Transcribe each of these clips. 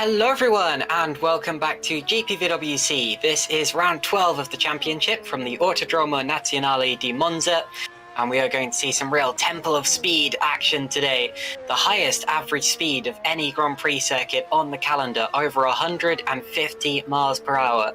Hello everyone and welcome back to GPVWC. This is round 12 of the championship from the Autodromo Nazionale di Monza, and we are going to see some real Temple of Speed action today. The highest average speed of any Grand Prix circuit on the calendar, over 150 miles per hour.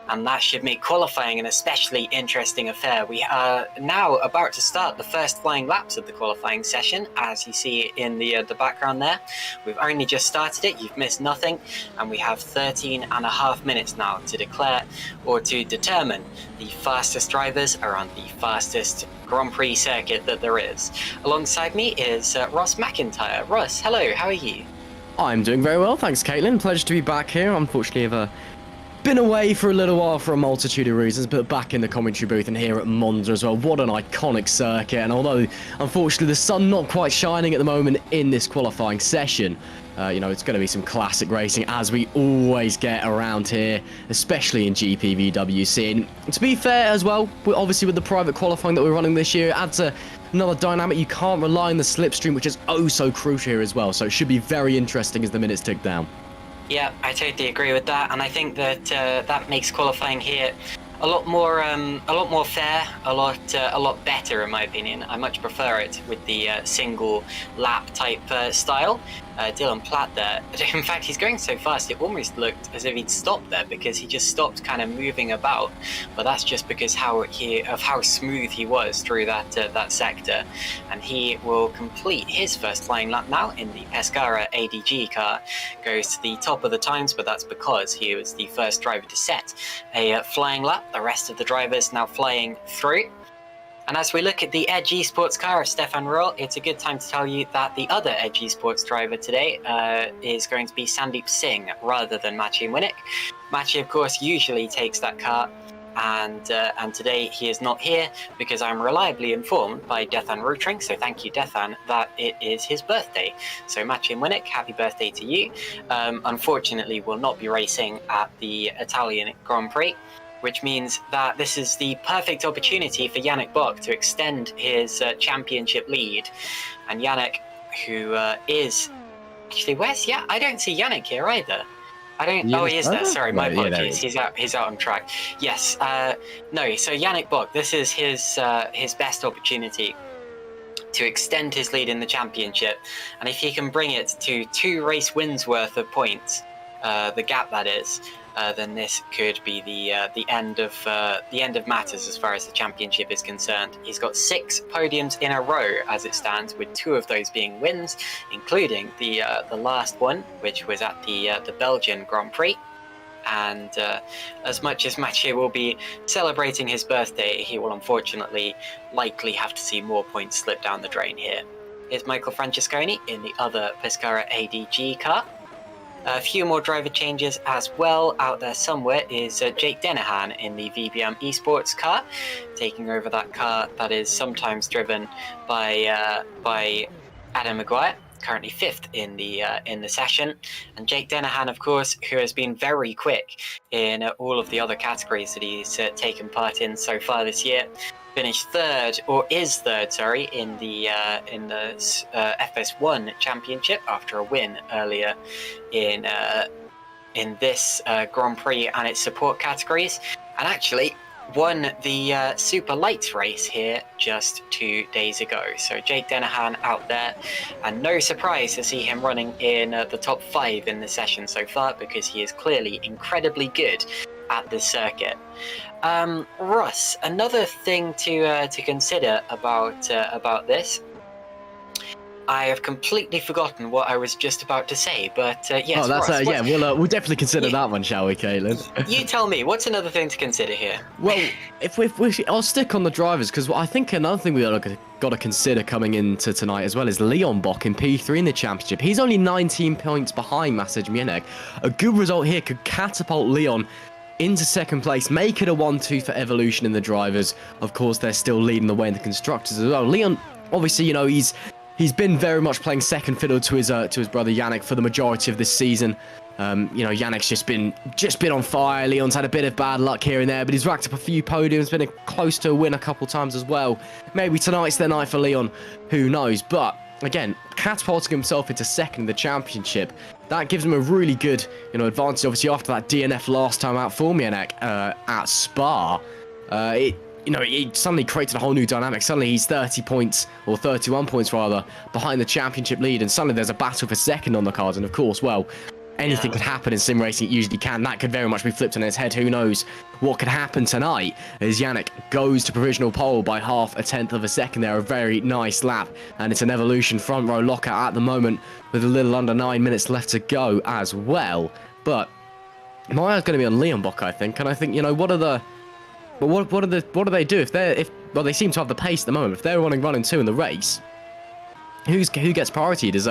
And that should make qualifying an especially interesting affair. We are now about to start the first flying laps of the qualifying session, as you see in the background there. We've only just started it, you've missed nothing, and we have 13 and a half minutes now to declare or to determine the fastest drivers around the fastest Grand Prix circuit that there is. Alongside me is Ross McIntyre. Ross, hello, how are you? I'm doing very well, thanks Caitlin. Pleasure to be back here. Unfortunately, I've been away for a little while for a multitude of reasons, but back in the commentary booth and here at Monza as well. What an iconic circuit, and although unfortunately the sun not quite shining at the moment in this qualifying session, you know, it's going to be some classic racing as we always get around here, especially in GPVWC. And to be fair as well, obviously with the private qualifying that we're running this year, it adds another dynamic. You can't rely on the slipstream, which is oh so crucial here as well, so it should be very interesting as the minutes tick down. Yeah, I totally agree with that, and I think that that makes qualifying here a lot more fair, a lot better in my opinion. I much prefer it with the single lap type style. Dylan Platt there. In fact, he's going so fast it almost looked as if he'd stopped there, because he just stopped kind of moving about. But that's just because of how smooth he was through that sector. And he will complete his first flying lap now in the Pescara ADG car. Goes to the top of the times, but that's because he was the first driver to set a flying lap. The rest of the drivers now flying through. And as we look at the Edge Esports car of Stefan Roll, it's a good time to tell you that the other Edge Esports driver today is going to be Sandeep Singh rather than Maciej Winnick. Maciej, of course, usually takes that car, and today he is not here because I'm reliably informed by Dethan Rutring, so thank you Dethan, that it is his birthday. So Maciej Winnick, happy birthday to you. Unfortunately will not be racing at the Italian Grand Prix, which means that this is the perfect opportunity for Yannick Bock to extend his championship lead. And Yannick, who is... Actually, I don't see Yannick here either. Oh, he is there. Sorry, my apologies. He's out on track. Yes. No, so Yannick Bock, this is his best opportunity to extend his lead in the championship. And if he can bring it to 2 race wins worth of points, the gap that is, then this could be the end of matters as far as the championship is concerned. He's got 6 podiums in a row as it stands, with 2 of those being wins, including the last one, which was at the Belgian Grand Prix. And as much as Maciej will be celebrating his birthday, he will unfortunately likely have to see more points slip down the drain here. Here's Michael Francesconi in the other Pescara ADG car. A few more driver changes as well. Out there somewhere is Jake Dennehan in the VBM Esports car, taking over that car that is sometimes driven by Adam Maguire, currently 5th in the session. And Jake Dennehan, of course, who has been very quick in all of the other categories that he's taken part in so far this year. Finished is third, in the FS1 Championship after a win earlier in this Grand Prix and its support categories, and actually won the Super Lights race here just 2 days ago. So Jake Dennehan out there, and no surprise to see him running in the top 5 in the session so far, because he is clearly incredibly good at this circuit. Russ, another thing to consider about this. I have completely forgotten what I was just about to say, but yes. Oh, that's Russ, we'll definitely consider that one, shall we, Caitlin? You tell me. What's another thing to consider here? Well, I'll stick on the drivers, because I think another thing we got to consider coming into tonight as well is Leon Bock in P3 in the championship. He's only 19 points behind Maciej Winnick. A good result here could catapult Leon into 2nd place, make it a 1-2 for Evolution in the drivers. Of course, they're still leading the way in the constructors as well. Leon, obviously, he's been very much playing second fiddle to his brother Yannick for the majority of this season. Yannick's just been on fire. Leon's had a bit of bad luck here and there, but he's racked up a few podiums, been close to a win a couple times as well. Maybe tonight's their night for Leon, who knows? But again, catapulting himself into 2nd in the championship, that gives him a really good, advantage. Obviously, after that DNF last time out for Yannick at Spa, it suddenly created a whole new dynamic. Suddenly he's 30 points, or 31 points rather, behind the championship lead, and suddenly there's a battle for 2nd on the cards. And of course, well, anything could happen in sim racing. It usually can. That could very much be flipped on its head. Who knows what could happen tonight as Yannick goes to provisional pole by 0.5 of a second there. A very nice lap, and it's an Evolution front row lockout at the moment with a little under 9 minutes left to go as well. But my eye's going to be on Leon Bock, I think. And I think, what do they do if they seem to have the pace at the moment? If they're running 2 in the race, who gets priority? Does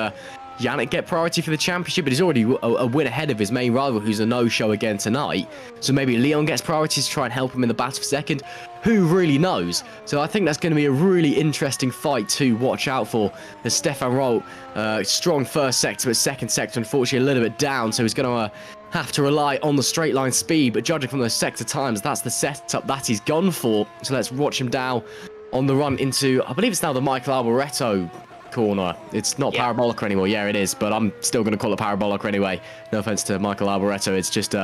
Yannick get priority for the championship? But he's already a win ahead of his main rival, who's a no-show again tonight. So maybe Leon gets priority to try and help him in the battle for 2nd. Who really knows? So I think that's going to be a really interesting fight to watch out for. As Stefan Rolt, strong 1st sector, but 2nd sector unfortunately a little bit down. So he's going to have to rely on the straight line speed. But judging from those sector times, that's the setup that he's gone for. So let's watch him down on the run into, I believe it's now the Michael Alboreto corner. It's not Parabolica anymore. Yeah, it is, but I'm still going to call it Parabolica anyway. No offense to Michael Alboreto. It's just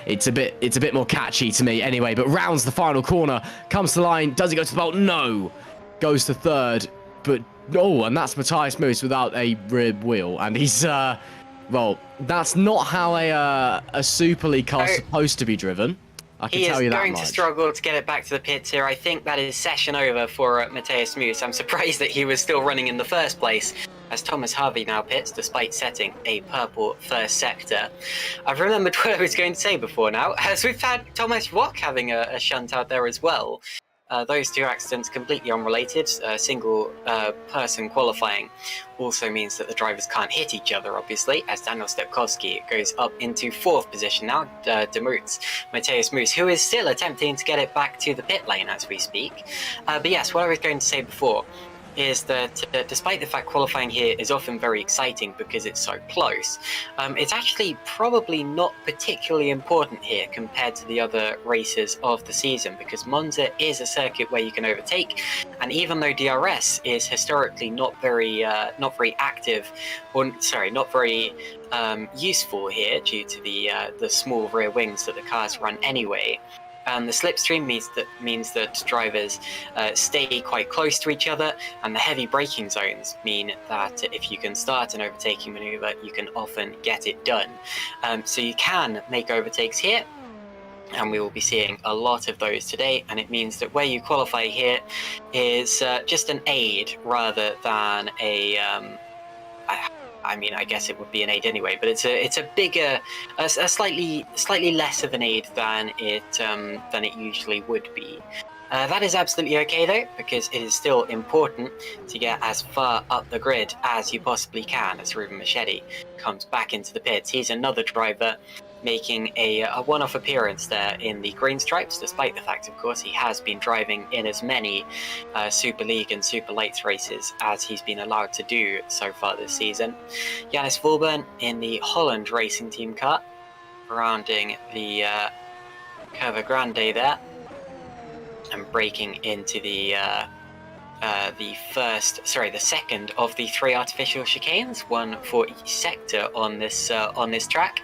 it's a bit more catchy to me anyway. But rounds the final corner, comes to the line. Does he go to the pole? No. Goes to 3rd, but Oh, and that's Matthias Moose without a rear wheel, and he's well, that's not how a Super League car is supposed to be driven. I can tell you that much. He is going to struggle to get it back to the pits here. I think that is session over for Matthias Moose. I'm surprised that he was still running in the first place, as Thomas Harvey now pits, despite setting a purple first sector. I've remembered what I was going to say before now, as we've had Thomas Rock having a shunt out there as well. Those two accidents completely unrelated. Single person qualifying also means that the drivers can't hit each other, obviously, as Daniel Stepkowski goes up into 4th position now. Demoots Matthias Moose, who is still attempting to get it back to the pit lane as we speak. But yes, what I was going to say before is that despite the fact qualifying here is often very exciting because it's so close, it's actually probably not particularly important here compared to the other races of the season, because Monza is a circuit where you can overtake, and even though DRS is historically not very active, or sorry, not very useful here due to the small rear wings that the cars run anyway. The slipstream means that drivers stay quite close to each other, and the heavy braking zones mean that if you can start an overtaking maneuver, you can often get it done. So you can make overtakes here, and we will be seeing a lot of those today, and it means that where you qualify here is just an aid rather than a I mean, I guess it would be an aid anyway, but it's a bigger, a slightly less of an aid than it usually would be. That is absolutely okay though, because it is still important to get as far up the grid as you possibly can. As Ruben Machete comes back into the pits, he's another driver making a one-off appearance there in the green stripes, despite the fact, of course, he has been driving in as many Super League and Super Lights races as he's been allowed to do so far this season. Jannis Volburn in the Holland Racing Team car, rounding the Curva Grande there, and breaking into the second of the 3 artificial chicanes, one for each sector on this track.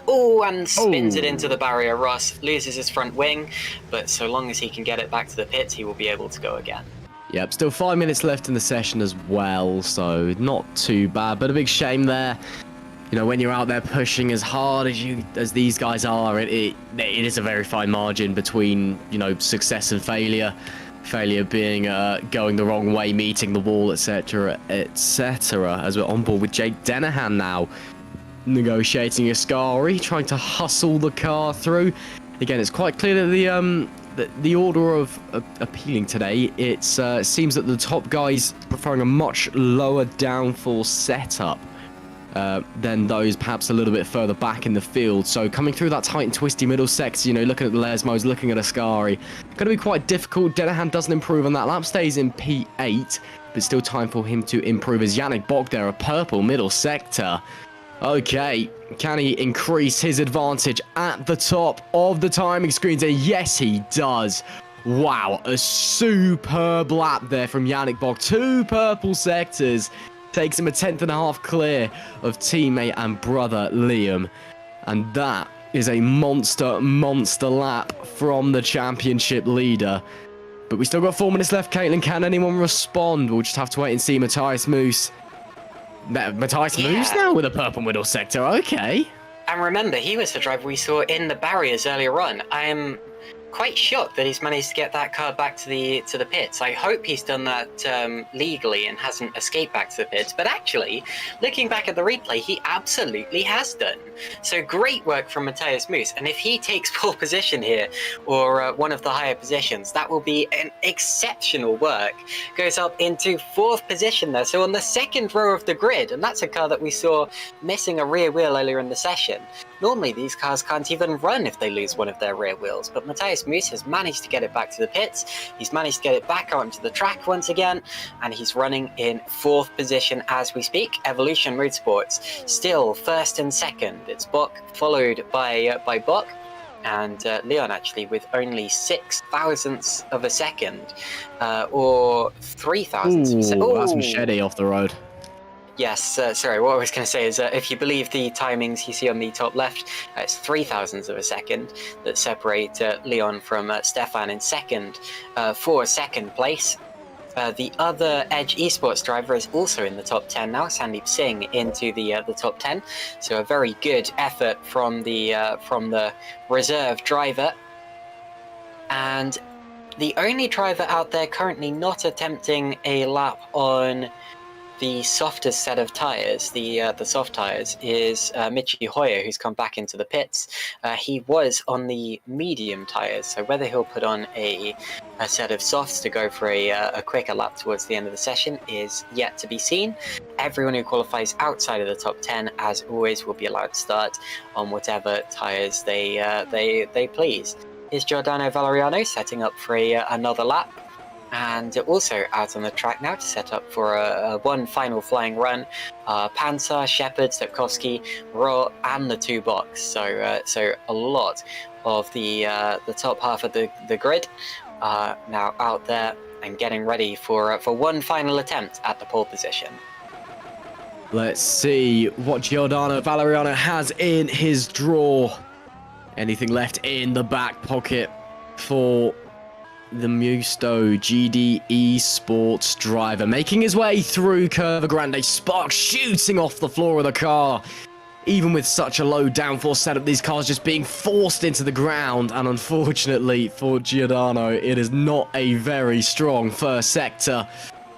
Oh, and spins it into the barrier. Ross loses his front wing, but so long as he can get it back to the pits, he will be able to go again. Yep, still 5 minutes left in the session as well, so not too bad, but a big shame there. You know, when you're out there pushing as hard as these guys are, it is a very fine margin between, you know, success and failure. Failure being going the wrong way, meeting the wall, etc., etc. As we're on board with Jake Dennehan now, negotiating Ascari, trying to hustle the car through. Again, it's quite clear that the order of appealing today. It seems that the top guys preferring a much lower downforce setup than those perhaps a little bit further back in the field. So coming through that tight and twisty middle sector, you know, looking at the Lesmos, looking at Ascari, going to be quite difficult. Dennehan doesn't improve on that lap, stays in P8, but still time for him to improve as Yannick Bock there, a purple middle sector. Okay, can he increase his advantage at the top of the timing screens? And yes, he does. Wow, a superb lap there from Yannick Bock. 2 purple sectors. Takes him a 10th.5 clear of teammate and brother Liam. And that is a monster lap from the championship leader. But we still got 4 minutes left, Caitlin. Can anyone respond? We'll just have to wait and see. Matthias Moose. Matthias Moose now with a purple middle sector. Okay. And remember, he was the driver we saw in the barriers earlier on. I am quite shocked that he's managed to get that car back to the pits. I hope he's done that legally and hasn't escaped back to the pits. But actually, looking back at the replay, he absolutely has done. So great work from Matthias Moose. And if he takes pole position here, or one of the higher positions, that will be an exceptional work. Goes up into 4th position there, so on the 2nd row of the grid. And that's a car that we saw missing a rear wheel earlier in the session. Normally, these cars can't even run if they lose one of their rear wheels, but Matthias Moose has managed to get it back to the pits. He's managed to get it back onto the track once again, and he's running in 4th position as we speak. Evolution Motorsports still 1st and 2nd. It's Bock followed by Bock, and Leon actually with only 6 thousandths of a second, or 3 thousandths of a second. That's Machete off the road. Yes, sorry, what I was going to say is if you believe the timings you see on the top left, it's 3 thousandths of a second that separate Leon from Stefan in second for 2nd place. The other Edge Esports driver is also in the top 10 now, Sandeep Singh into the top 10. So a very good effort from the reserve driver. And the only driver out there currently not attempting a lap on the softest set of tyres, the soft tyres, is Michi Hoyer, who's come back into the pits. He was on the medium tyres, so whether he'll put on a set of softs to go for a quicker lap towards the end of the session is yet to be seen. Everyone who qualifies outside of the top 10, as always, will be allowed to start on whatever tyres they please. Is Giordano Valeriano setting up for another lap? And also out on the track now to set up for one final flying run. Panzer, Shepard, Stepkowski, Raw, and the two box. So a lot of the top half of the grid now out there and getting ready for one final attempt at the pole position. Let's see what Giordano Valeriano has in his drawer. Anything left in the back pocket for the Musto GD Esports driver, making his way through Curva Grande. Sparks shooting off the floor of the car. Even with such a low downforce setup, these cars just being forced into the ground. And unfortunately for Giordano, it is not a very strong first sector.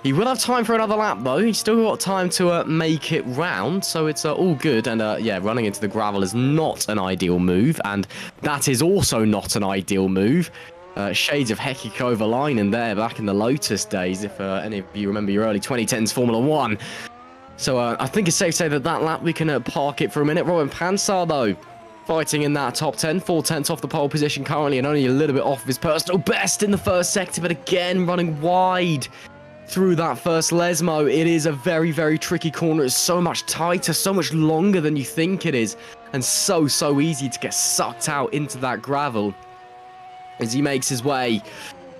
He will have time for another lap, though. He's still got time to make it round, so it's all good. And yeah, running into the gravel is not an ideal move, and that is also not an ideal move. Shades of Heikki Kovalainen there back in the Lotus days, if any of you remember your early 2010s Formula 1. So I think it's safe to say that lap we can park it for a minute. Robin Pansar, though, fighting in that top 10, 4/10 off the pole position currently, and only a little bit off of his personal best in the first sector, but again, running wide through that first Lesmo. It is a very, very tricky corner. It's so much tighter, so much longer than you think it is, and so easy to get sucked out into that gravel as he makes his way.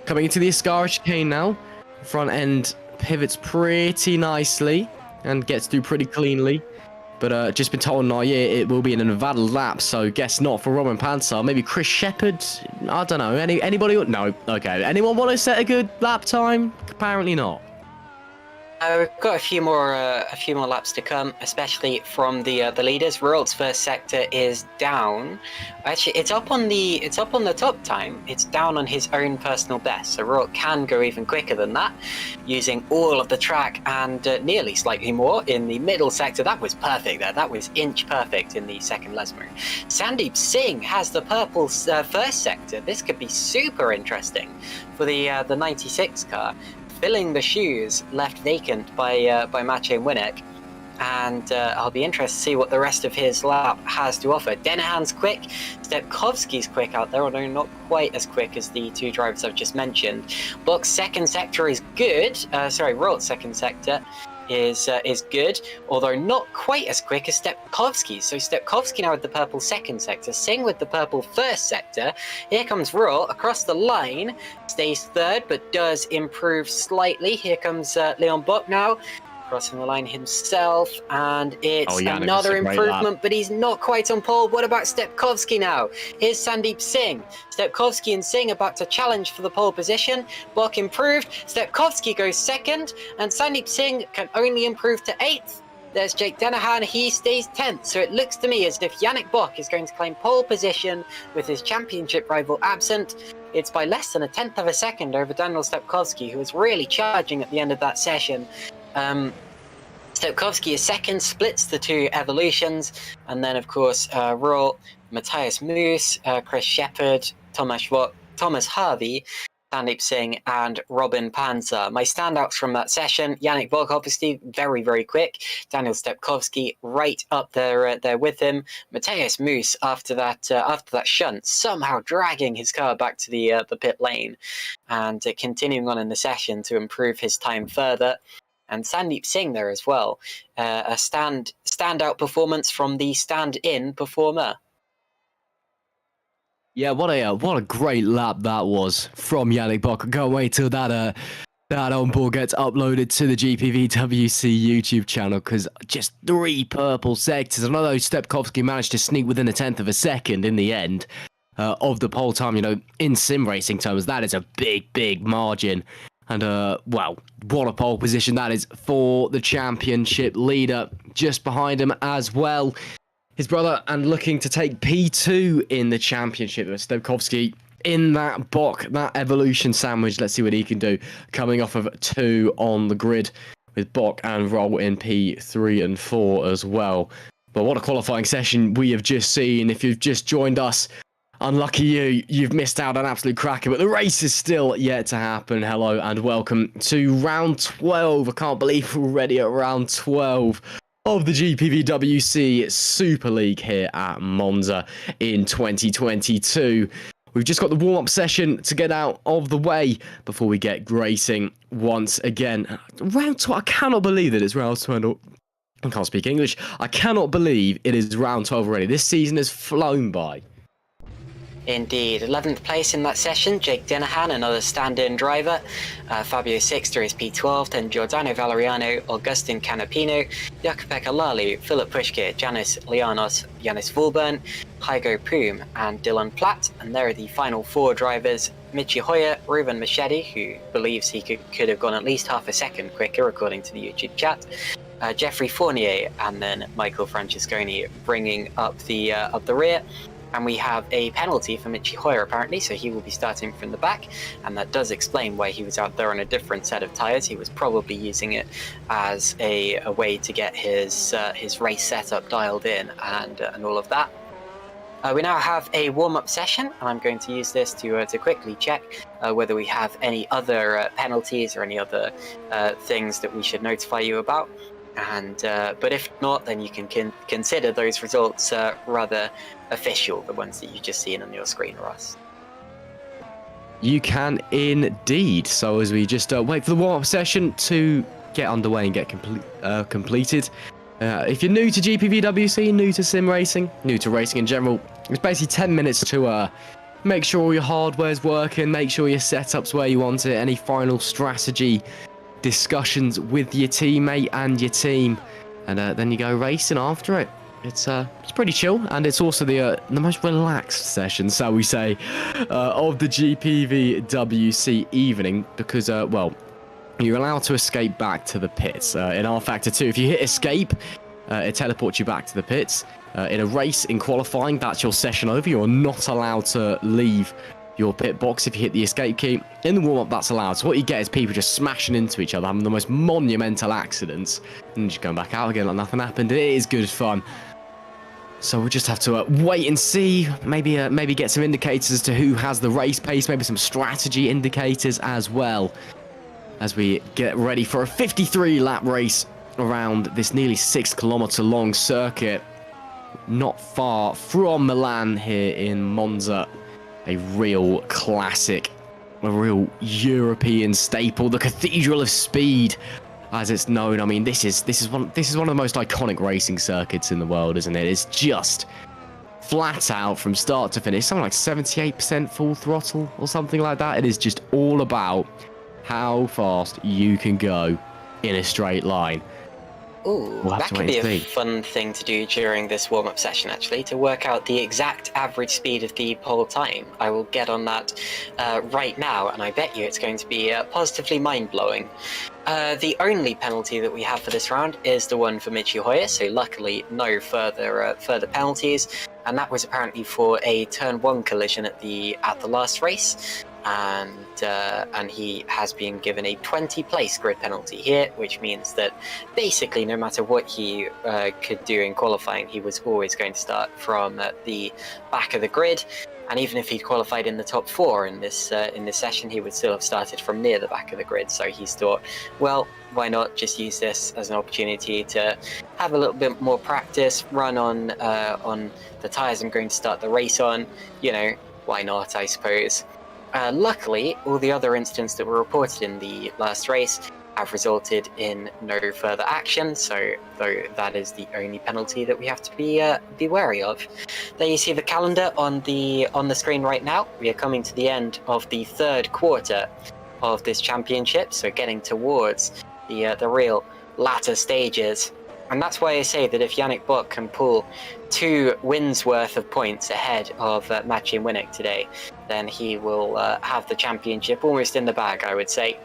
Coming into the Ascara chicane now. Front end pivots pretty nicely and gets through pretty cleanly. But just been told now, yeah, it will be an Nevada lap, so guess not for Robin Pansar. Maybe Chris Shepard? I don't know. Anybody? No. Okay. Anyone want to set a good lap time? Apparently not. We've got a few more laps to come, especially from the leaders. Royal's first sector is down. Actually, it's up on the top time. It's down on his own personal best. So Royal can go even quicker than that, using all of the track and nearly slightly more in the middle sector. That was perfect there. That was inch perfect in the second Lesmo. Sandeep Singh has the purple first sector. This could be super interesting for the 96 car. Filling the shoes left vacant by Maciej Winnick, and I'll be interested to see what the rest of his lap has to offer. Denahan's quick, Stepkowski's quick out there, although not quite as quick as the two drivers I've just mentioned. Buck's second sector is good. Royal's second sector is good, although not quite as quick as Stepkowski. So Stepkowski now with the purple second sector, Singh with the purple first sector. Here comes Royal across the line, stays third, but does improve slightly. Here comes Leon Buck now, crossing the line himself, and it's another improvement, but he's not quite on pole. What about Stepkowski now? Here's Sandeep Singh. Stepkowski and Singh about to challenge for the pole position. Buck improved. Stepkowski goes second, and Sandeep Singh can only improve to 8th. There's Jake Denahan. He stays 10th. So it looks to me as if Yannick Buck is going to claim pole position with his championship rival absent. It's by less than 1/10 of a second over Daniel Stepkowski, who was really charging at the end of that session. Stepkowski is second, splits the two evolutions, and then of course Royal, Matthias Moos, Chris Shepard, Thomas Harvey, Sandeep Singh, and Robin Pansar. My standouts from that session: Yannick Buck, obviously very, very quick. Daniel Stepkowski right up there with him. Matthias Moos after that shunt, somehow dragging his car back to the pit lane, and continuing on in the session to improve his time further. And Sandeep Singh there as well. A standout performance from the stand-in performer. Yeah, what a great lap that was from Yannick Buck. I can't wait till that onboard gets uploaded to the GPVWC YouTube channel, because just 3 purple sectors. I know Stepkowski managed to sneak within 1/10 of a second in the end of the pole time. You know, in sim racing terms, that is a big margin. And, well, what a pole position that is for the championship leader. Just behind him as well, his brother, and looking to take P2 in the championship. Stepkowski in that Bok, that evolution sandwich. Let's see what he can do. Coming off of 2 on the grid with Bok and Roll in P3 and 4 as well. But what a qualifying session we have just seen. If you've just joined us, unlucky you, you've missed out on an absolute cracker, but the race is still yet to happen. Hello and welcome to round 12. I can't believe we're already at round 12 of the GPVWC Super League here at Monza in 2022. We've just got the warm-up session to get out of the way before we get racing once again. Round 12, I cannot believe that it's round 12. I can't speak English. I cannot believe it is round 12 already. This season has flown by. Indeed, 11th place in that session, Jake Dinahan, another stand-in driver. Fabio Sixter is P12, then Giordano Valeriano, Augustin Canapino, Jakub Lalu, Philip Pushke, Janis Lianos, Janis Vulburn, Heigo Poom, and Dylan Platt. And there are the final 4 drivers, Michi Hoyer, Ruben Machedi, who believes he could have gone at least half a second quicker, according to the YouTube chat. Jeffrey Fournier, and then Michael Francesconi bringing up the rear. And we have a penalty for Michi Hoyer, apparently, so he will be starting from the back, and that does explain why he was out there on a different set of tyres. He was probably using it as a way to get his race setup dialed in and all of that. We now have a warm-up session, and I'm going to use this to quickly check whether we have any other penalties or any other things that we should notify you about. And but if not, then you can consider those results rather official, the ones that you've just seen on your screen, Ross. You can indeed. So as we just wait for the warm-up session to get underway and get completed. If you're new to GPVWC, new to Simracing, new to racing in general, it's basically 10 minutes to make sure all your hardware's working, make sure your setup's where you want it, any final strategy discussions with your teammate and your team, and then you go racing after it. It's pretty chill, and it's also the most relaxed session, shall we say, of the GPVWC evening, because well, you're allowed to escape back to the pits in R-Factor 2. If you hit escape, it teleports you back to the pits. In a race, in qualifying, that's your session over. You're not allowed to leave your pit box if you hit the escape key. In the warm-up, that's allowed. So what you get is people just smashing into each other, having the most monumental accidents, and just going back out again like nothing happened. It is good fun. So we'll just have to wait and see. Maybe get some indicators as to who has the race pace, maybe some strategy indicators as well, as we get ready for a 53-lap race around this nearly 6-kilometer long circuit, not far from Milan here in Monza. A real classic, a real European staple, the Cathedral of Speed, as it's known. I mean, this is one of the most iconic racing circuits in the world, isn't it? It's just flat out from start to finish, something like 78% full throttle or something like that. It is just all about how fast you can go in a straight line. Ooh, that could be a fun thing to do during this warm-up session, actually, to work out the exact average speed of the pole time. I will get on that right now, and I bet you it's going to be positively mind-blowing. The only penalty that we have for this round is the one for Michi Hoyer, so luckily no further penalties, and that was apparently for a turn 1 collision at the last race. And he has been given a 20-place grid penalty here, which means that basically no matter what he could do in qualifying, he was always going to start from the back of the grid. And even if he'd qualified in the top 4 in this session, he would still have started from near the back of the grid. So he's thought, well, why not just use this as an opportunity to have a little bit more practice, run on the tyres I'm going to start the race on. You know, why not, I suppose. Luckily, all the other incidents that were reported in the last race have resulted in no further action, so though that is the only penalty that we have to be wary of. There you see the calendar on the screen right now. We are coming to the end of the 3rd quarter of this championship, so getting towards the real latter stages. And that's why I say that if Yannick Bok can pull 2 wins worth of points ahead of Maciej Winnick today, then he will have the championship almost in the bag, I would say.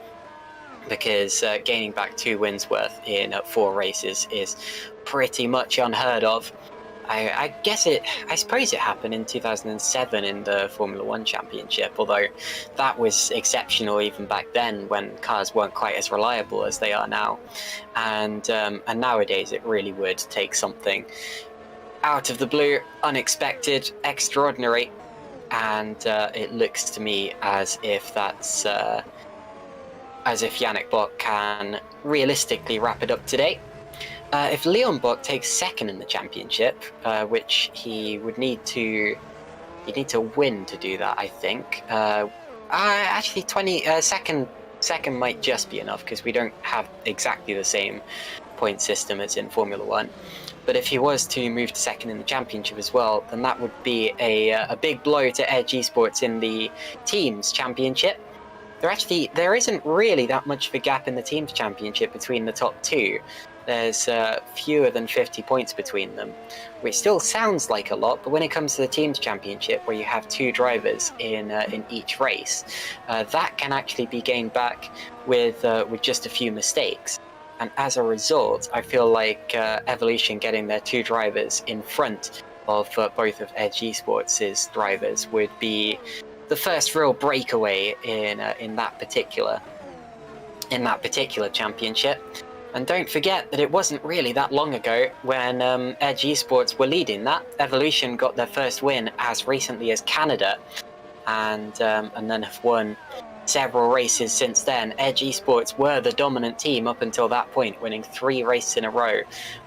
because gaining back 2 wins worth in 4 races is pretty much unheard of. I suppose it happened in 2007 in the Formula One Championship, although that was exceptional even back then when cars weren't quite as reliable as they are now. And nowadays it really would take something out of the blue, unexpected, extraordinary, and it looks to me as if that's as if Yannick Bock can realistically wrap it up today. If Leon Bock takes second in the championship, which he would need to win to do that, I think. Actually, second might just be enough because we don't have exactly the same point system as in Formula One. But if he was to move to second in the championship as well, then that would be a big blow to Edge Esports in the teams championship. There isn't really that much of a gap in the teams championship between the top 2. There's fewer than 50 points between them, which still sounds like a lot, but when it comes to the teams championship, where you have 2 drivers in each race, that can actually be gained back with just a few mistakes. And as a result, I feel like Evolution getting their 2 drivers in front of both of Edge Esports' drivers would be the first real breakaway in that particular championship. And don't forget that it wasn't really that long ago when Edge Esports were leading that. Evolution got their first win as recently as Canada, and then have won several races since then. Edge Esports were the dominant team up until that point, winning 3 races in a row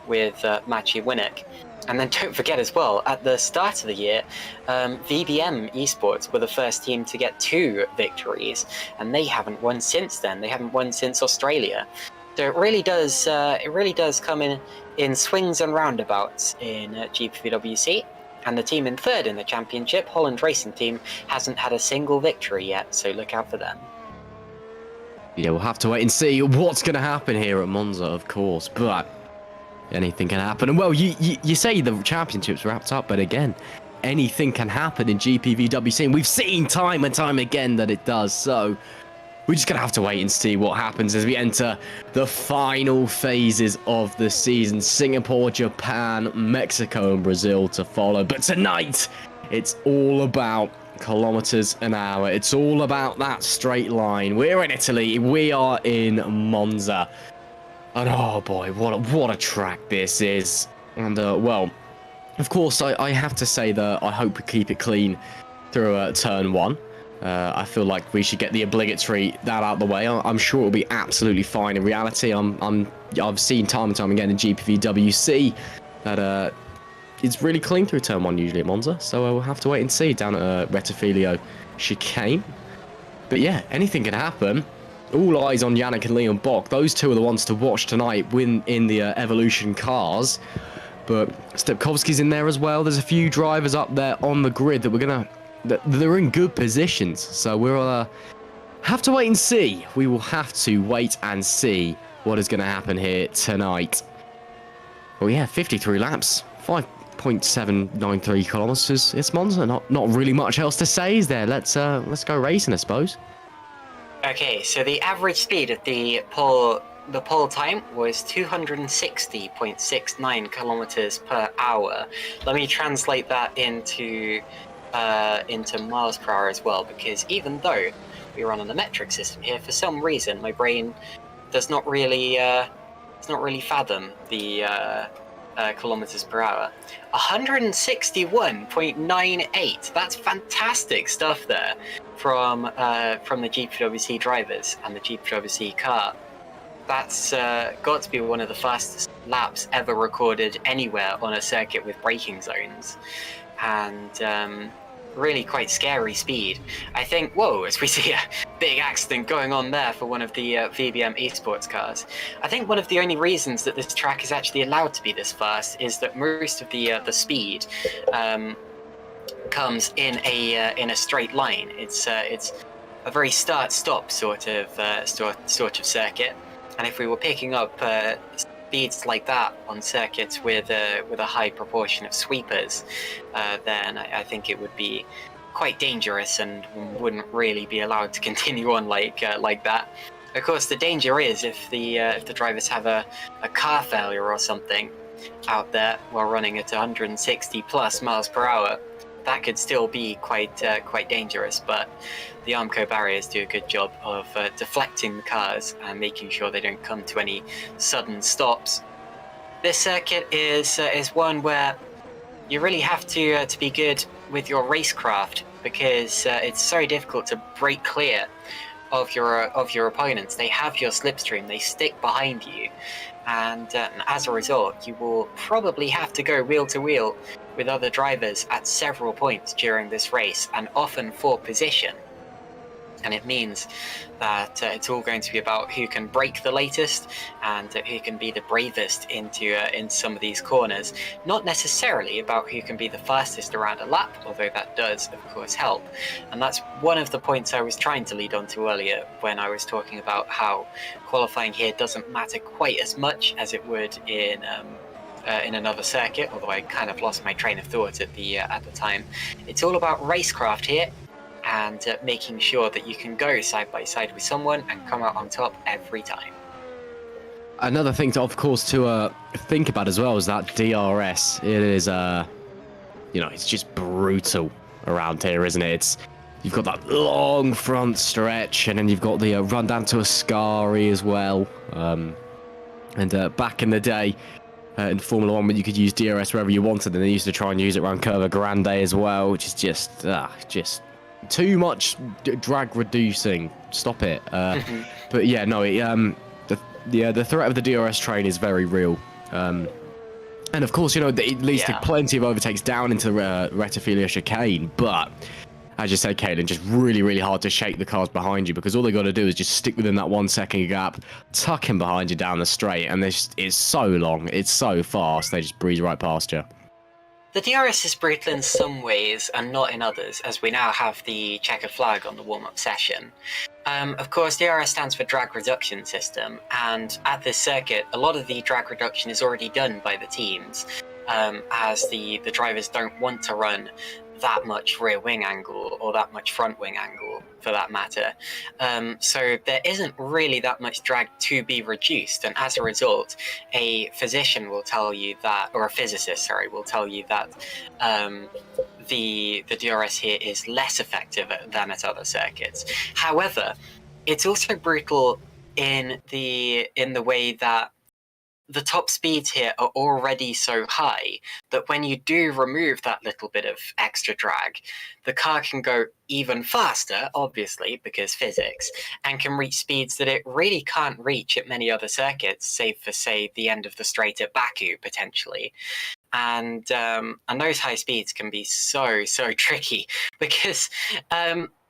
with Maciej Winnick. And then don't forget as well, at the start of the year, VBM Esports were the first team to get 2 victories, and they haven't won since then. They haven't won since Australia. So it really does come in swings and roundabouts in GPVWC. And the team in third in the championship, Holland Racing Team, hasn't had a single victory yet, so look out for them. Yeah, we'll have to wait and see what's going to happen here at Monza, of course, but anything can happen. And well, you say the championship's wrapped up, but again, anything can happen in GPVWC, and we've seen time and time again that it does, so we're just going to have to wait and see what happens as we enter the final phases of the season. Singapore, Japan, Mexico, and Brazil to follow. But tonight, it's all about kilometers an hour. It's all about that straight line. We're in Italy. We are in Monza. And oh boy, what a track this is. And well, of course, I have to say that I hope we keep it clean through turn 1. I feel like we should get the obligatory that out of the way. I'm sure it'll be absolutely fine. In reality, I've seen time and time again in GPVWC that it's really clean through turn 1 usually at Monza. So we'll have to wait and see down at Rettifilio chicane. But yeah, anything can happen. All eyes on Yannick and Leon Bock. Those 2 are the ones to watch tonight in the Evolution cars. But Stepkovski's in there as well. There's a few drivers up there on the grid that they're in good positions, so we'll have to wait and see. We will have to wait and see what is going to happen here tonight. Well, yeah, 53 laps, 5.793 kilometers. It's Monza. Not really much else to say, is there? Let's go racing, I suppose. Okay, so the average speed of the pole time was 260.69 kilometers per hour. Let me translate that into miles per hour as well, because even though we run on the metric system here, for some reason my brain does not really fathom the kilometers per hour. 161.98. That's fantastic stuff there from the GPWC drivers and the GPWC car. That's got to be one of the fastest laps ever recorded anywhere on a circuit with braking zones, and really quite scary speed. I think, whoa, as we see a big accident going on there for one of the VBM esports cars. I think one of the only reasons that this track is actually allowed to be this fast is that most of the speed comes in a straight line. It's a very start-stop sort of circuit, and if we were picking up speeds like that on circuits with a high proportion of sweepers, then I think it would be quite dangerous and wouldn't really be allowed to continue on like that. Of course, the danger is if the drivers have a car failure or something out there while running at 160 plus miles per hour, that could still be quite dangerous. But the Armco barriers do a good job of deflecting the cars and making sure they don't come to any sudden stops. This circuit is one where you really have to be good with your racecraft, because it's so difficult to break clear of your opponents. They have your slipstream, they stick behind you, and as a result, you will probably have to go wheel to wheel with other drivers at several points during this race, and often for position. And it means that it's all going to be about who can brake the latest and who can be the bravest into some of these corners. Not necessarily about who can be the fastest around a lap, although that does, of course, help. And that's one of the points I was trying to lead on to earlier when I was talking about how qualifying here doesn't matter quite as much as it would in another circuit, although I kind of lost my train of thought at the time. It's all about racecraft here, and making sure that you can go side by side with someone and come out on top every time. Another thing to, of course, to think about as well is that DRS. It is, it's just brutal around here, isn't it? You've got that long front stretch, and then you've got the run down to Ascari as well. And back in the day, in Formula 1, when you could use DRS wherever you wanted, and they used to try and use it around Curva Grande as well, which is just too much drag reducing. Stop it. But yeah, no, the threat of the DRS train is very real. And of course, it leads to plenty of overtakes down into Retifilia chicane. But as you say, Caitlin, just really, really hard to shake the cars behind you, because all they got to do is just stick within that 1 second gap, tuck him behind you down the straight, and this is so long, it's so fast, they just breeze right past you. The DRS is brutal in some ways and not in others, as we now have the checkered flag on the warm-up session. Of course, DRS stands for drag reduction system, and at this circuit, a lot of the drag reduction is already done by the teams, as the drivers don't want to run that much rear wing angle or that much front wing angle for that matter. So there isn't really that much drag to be reduced, and as a result, a physician will tell you that, or a physicist, sorry, will tell you that the DRS here is less effective than at other circuits. However, it's also brutal in the way that the top speeds here are already so high that when you do remove that little bit of extra drag, the car can go even faster, obviously, because physics, and can reach speeds that it really can't reach at many other circuits, save for, say, the end of the straight at Baku, potentially. And those high speeds can be so tricky, because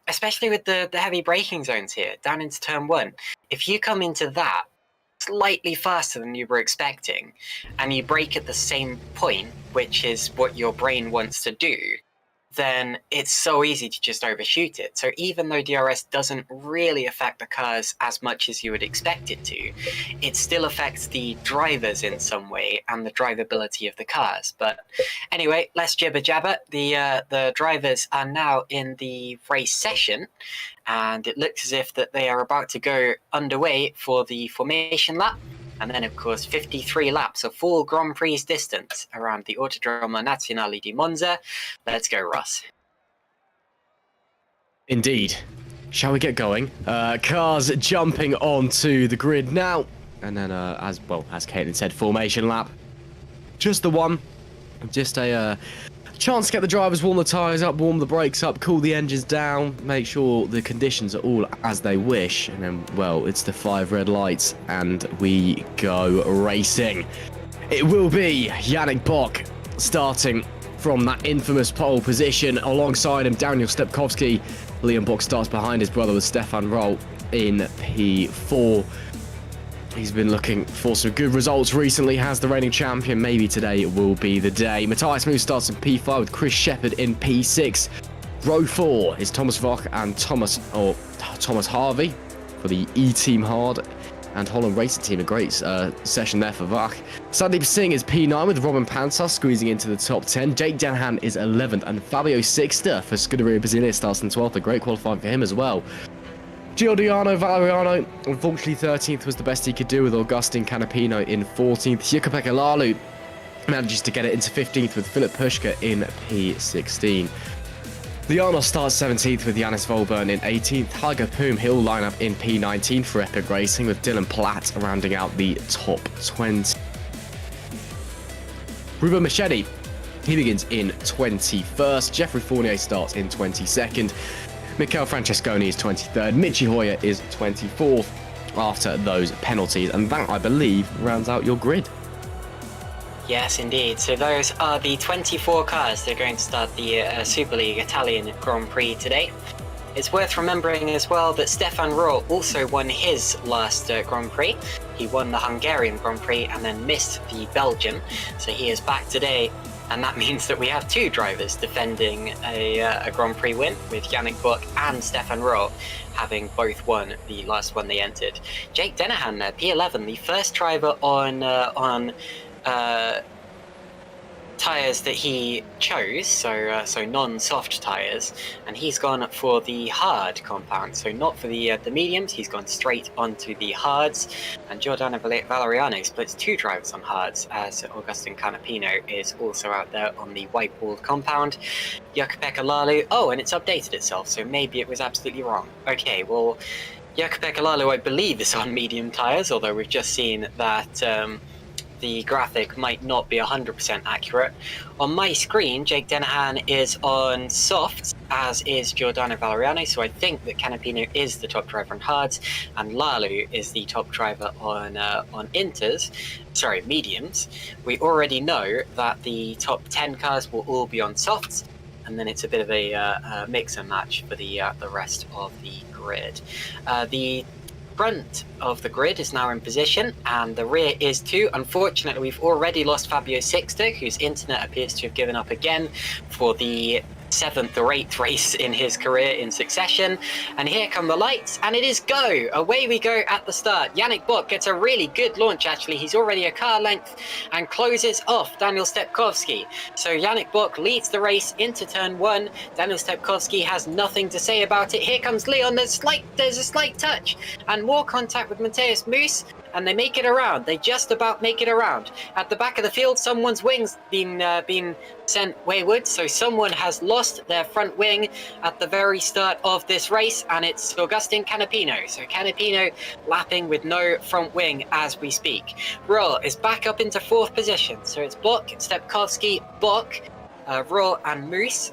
especially with the heavy braking zones here, down into turn 1, if you come into that slightly faster than you were expecting, and you brake at the same point, which is what your brain wants to do, then it's so easy to just overshoot it. So even though DRS doesn't really affect the cars as much as you would expect it to, it still affects the drivers in some way and the drivability of the cars. But anyway, less jibber jabber. The drivers are now in the race session, and it looks as if that they are about to go underway for the formation lap. And then, of course, 53 laps, a full Grand Prix distance around the Autodromo Nazionale di Monza. Let's go, Russ. Indeed. Shall we get going? Cars jumping onto the grid now. And then, as Caitlin said, formation lap. Just the one. Just a chance to get the drivers, warm the tyres up, warm the brakes up, cool the engines down, make sure the conditions are all as they wish, and then, well, it's the 5 red lights, and we go racing. It will be Yannick Bock starting from that infamous pole position. Alongside him, Daniel Stepkowski. Liam Bock starts behind his brother with Stefan Roll in P4. He's been looking for some good results recently, has the reigning champion. Maybe today will be the day. Matthias Smooth starts in P5 with Chris Shepherd in P6. Row 4 is Thomas Voch and Thomas Harvey for the E-Team Hard and Holland Racing Team. A great session there for Voch. Sandeep Singh is P9 with Robin Pansar squeezing into the top 10. Jake Denhan is 11th, and Fabio Sixter for Scuderia Brasilia starts in 12th. A great qualifying for him as well. Giordano Valeriano, unfortunately 13th was the best he could do, with Augustin Canapino in 14th. Jukka-Pekka Laulu manages to get it into 15th with Philip Pushka in P16. Lianos starts 17th with Yannis Volburn in 18th. Tiger Poom Hill lineup in P19 for Epic Racing, with Dylan Platt rounding out the top 20. Ruben Machete, he begins in 21st. Jeffrey Fournier starts in 22nd. Mikel Francesconi is 23rd. Michi Hoyer is 24th after those penalties. And that, I believe, rounds out your grid. Yes, indeed. So those are the 24 cars that are going to start the Superleague Italian Grand Prix today. It's worth remembering as well that Stefan Rohr also won his last Grand Prix. He won the Hungarian Grand Prix and then missed the Belgian. So he is back today, and that means that we have two drivers defending a Grand Prix win, with Yannick Buck and Stefan Rohr having both won the last one they entered. Jake Dennehan there, P11, the first driver on tyres that he chose, so non-soft tyres, and he's gone for the hard compound, so not for the mediums. He's gone straight onto the hards, and Giordano Valeriano splits two drivers on hards, as Augustin Canapino is also out there on the white-walled compound. Jukka-Pekka Laulu, oh, and it's updated itself, so maybe it was absolutely wrong. Okay, well, Jukka-Pekka Laulu, I believe, is on medium tyres, although we've just seen that the graphic might not be 100% accurate. On my screen, Jake Dennehan is on softs, as is Giordano Valeriano, so I think that Canapino is the top driver on hards, and Lalu is the top driver on mediums. We already know that the top 10 cars will all be on softs, and then it's a bit of a mix and match for the rest of the grid. The front of the grid is now in position, and the rear is too. Unfortunately, we've already lost Fabio Sixto, whose internet appears to have given up again for the 7th or 8th race in his career in succession. And here come the lights, and it is go! Away we go at the start. Yannick Buck gets a really good launch, actually. He's already a car length and closes off Daniel Stepkowski. So Yannick Buck leads the race into turn 1. Daniel Stepkowski has nothing to say about it. Here comes Leon. There's a slight touch and more contact with Mateus Moose, and they make it around. They just about make it around. At the back of the field, someone's wing's been sent wayward, so someone has lost their front wing at the very start of this race, and it's Augustin Canapino. So Canapino lapping with no front wing as we speak. Rohr is back up into 4th position, so it's Buck, Stepkowski, Buck, Rohr and Moose.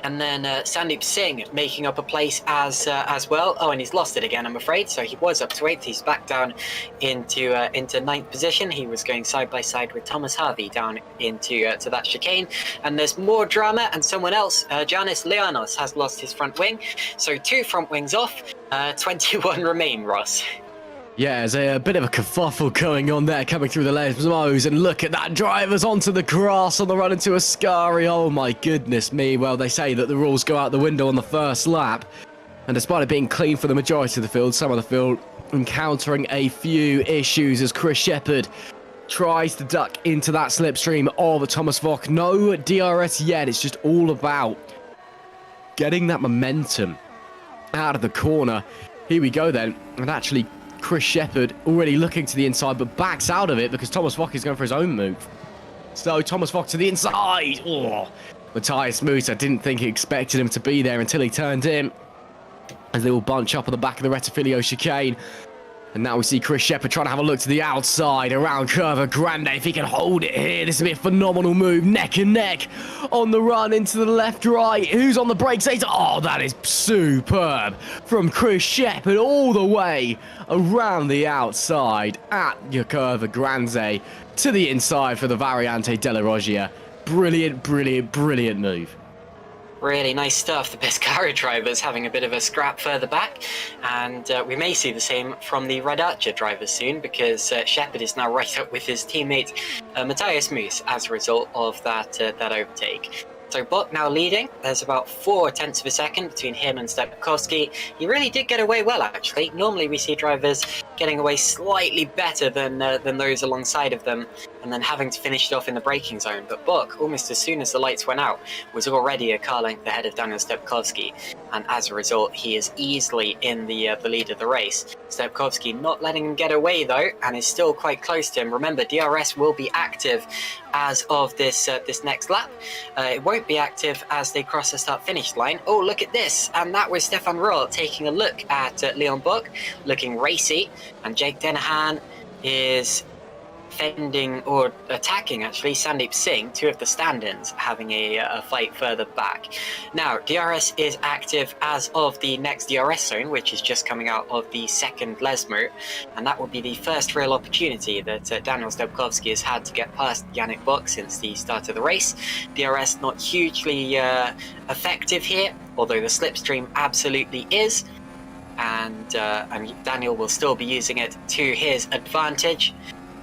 And then Sandeep Singh making up a place as well. Oh, and he's lost it again, I'm afraid. So he was up to 8th. He's back down into 9th position. He was going side by side with Thomas Harvey down into to that chicane. And there's more drama, and someone else, Giannis Lianos, has lost his front wing. So 2 front wings off, 21 remain, Ross. Yeah, there's a bit of a kerfuffle going on there, coming through the Lesmos, and look at that, drivers onto the grass on the run into Ascari. Oh my goodness me. Well, they say that the rules go out the window on the first lap, and despite it being clean for the majority of the field, some of the field encountering a few issues as Chris Shepherd tries to duck into that slipstream of Thomas Vock. No DRS yet, it's just all about getting that momentum out of the corner. Here we go then, and actually Chris Shepherd already looking to the inside, but backs out of it because Thomas Vock is going for his own move. So Thomas Vock to the inside. Oh, Matthias Moose, I didn't think he expected him to be there until he turned in, as they all bunch up on the back of the Rettifilio chicane. And now we see Chris Shepherd trying to have a look to the outside around Curva Grande. If he can hold it here, this would be a phenomenal move. Neck and neck on the run into the left right. Who's on the brakes? Oh, that is superb from Chris Shepherd all the way around the outside at your Curva Grande to the inside for the Variante della Roggia. Brilliant, brilliant, brilliant move. Really nice stuff. The Pescara drivers having a bit of a scrap further back, and we may see the same from the Red Archer drivers soon, because Shepherd is now right up with his teammate Matthias Moose as a result of that overtake. So Buck now leading. There's about 0.4 of a second between him and Stepkowski. He really did get away well, actually. Normally we see drivers getting away slightly better than those alongside of them, and then having to finish it off in the braking zone. But Buck, almost as soon as the lights went out, was already a car length ahead of Daniel Stepkowski, and as a result, he is easily in the lead of the race. Stepkowski not letting him get away though, and is still quite close to him. Remember, DRS will be active as of this next lap. It won't be active as they cross the start-finish line. Oh, look at this! And that was Stefan Roll taking a look at Leon Buck, looking racy, and Jake Dennehan is fending or attacking actually Sandeep Singh, two of the stand-ins, having a fight further back. Now, DRS is active as of the next DRS zone, which is just coming out of the second Lesmo, and that will be the first real opportunity that Daniel Stepkowski has had to get past Yannick Buck since the start of the race. DRS not hugely effective here, although the slipstream absolutely is, and Daniel will still be using it to his advantage.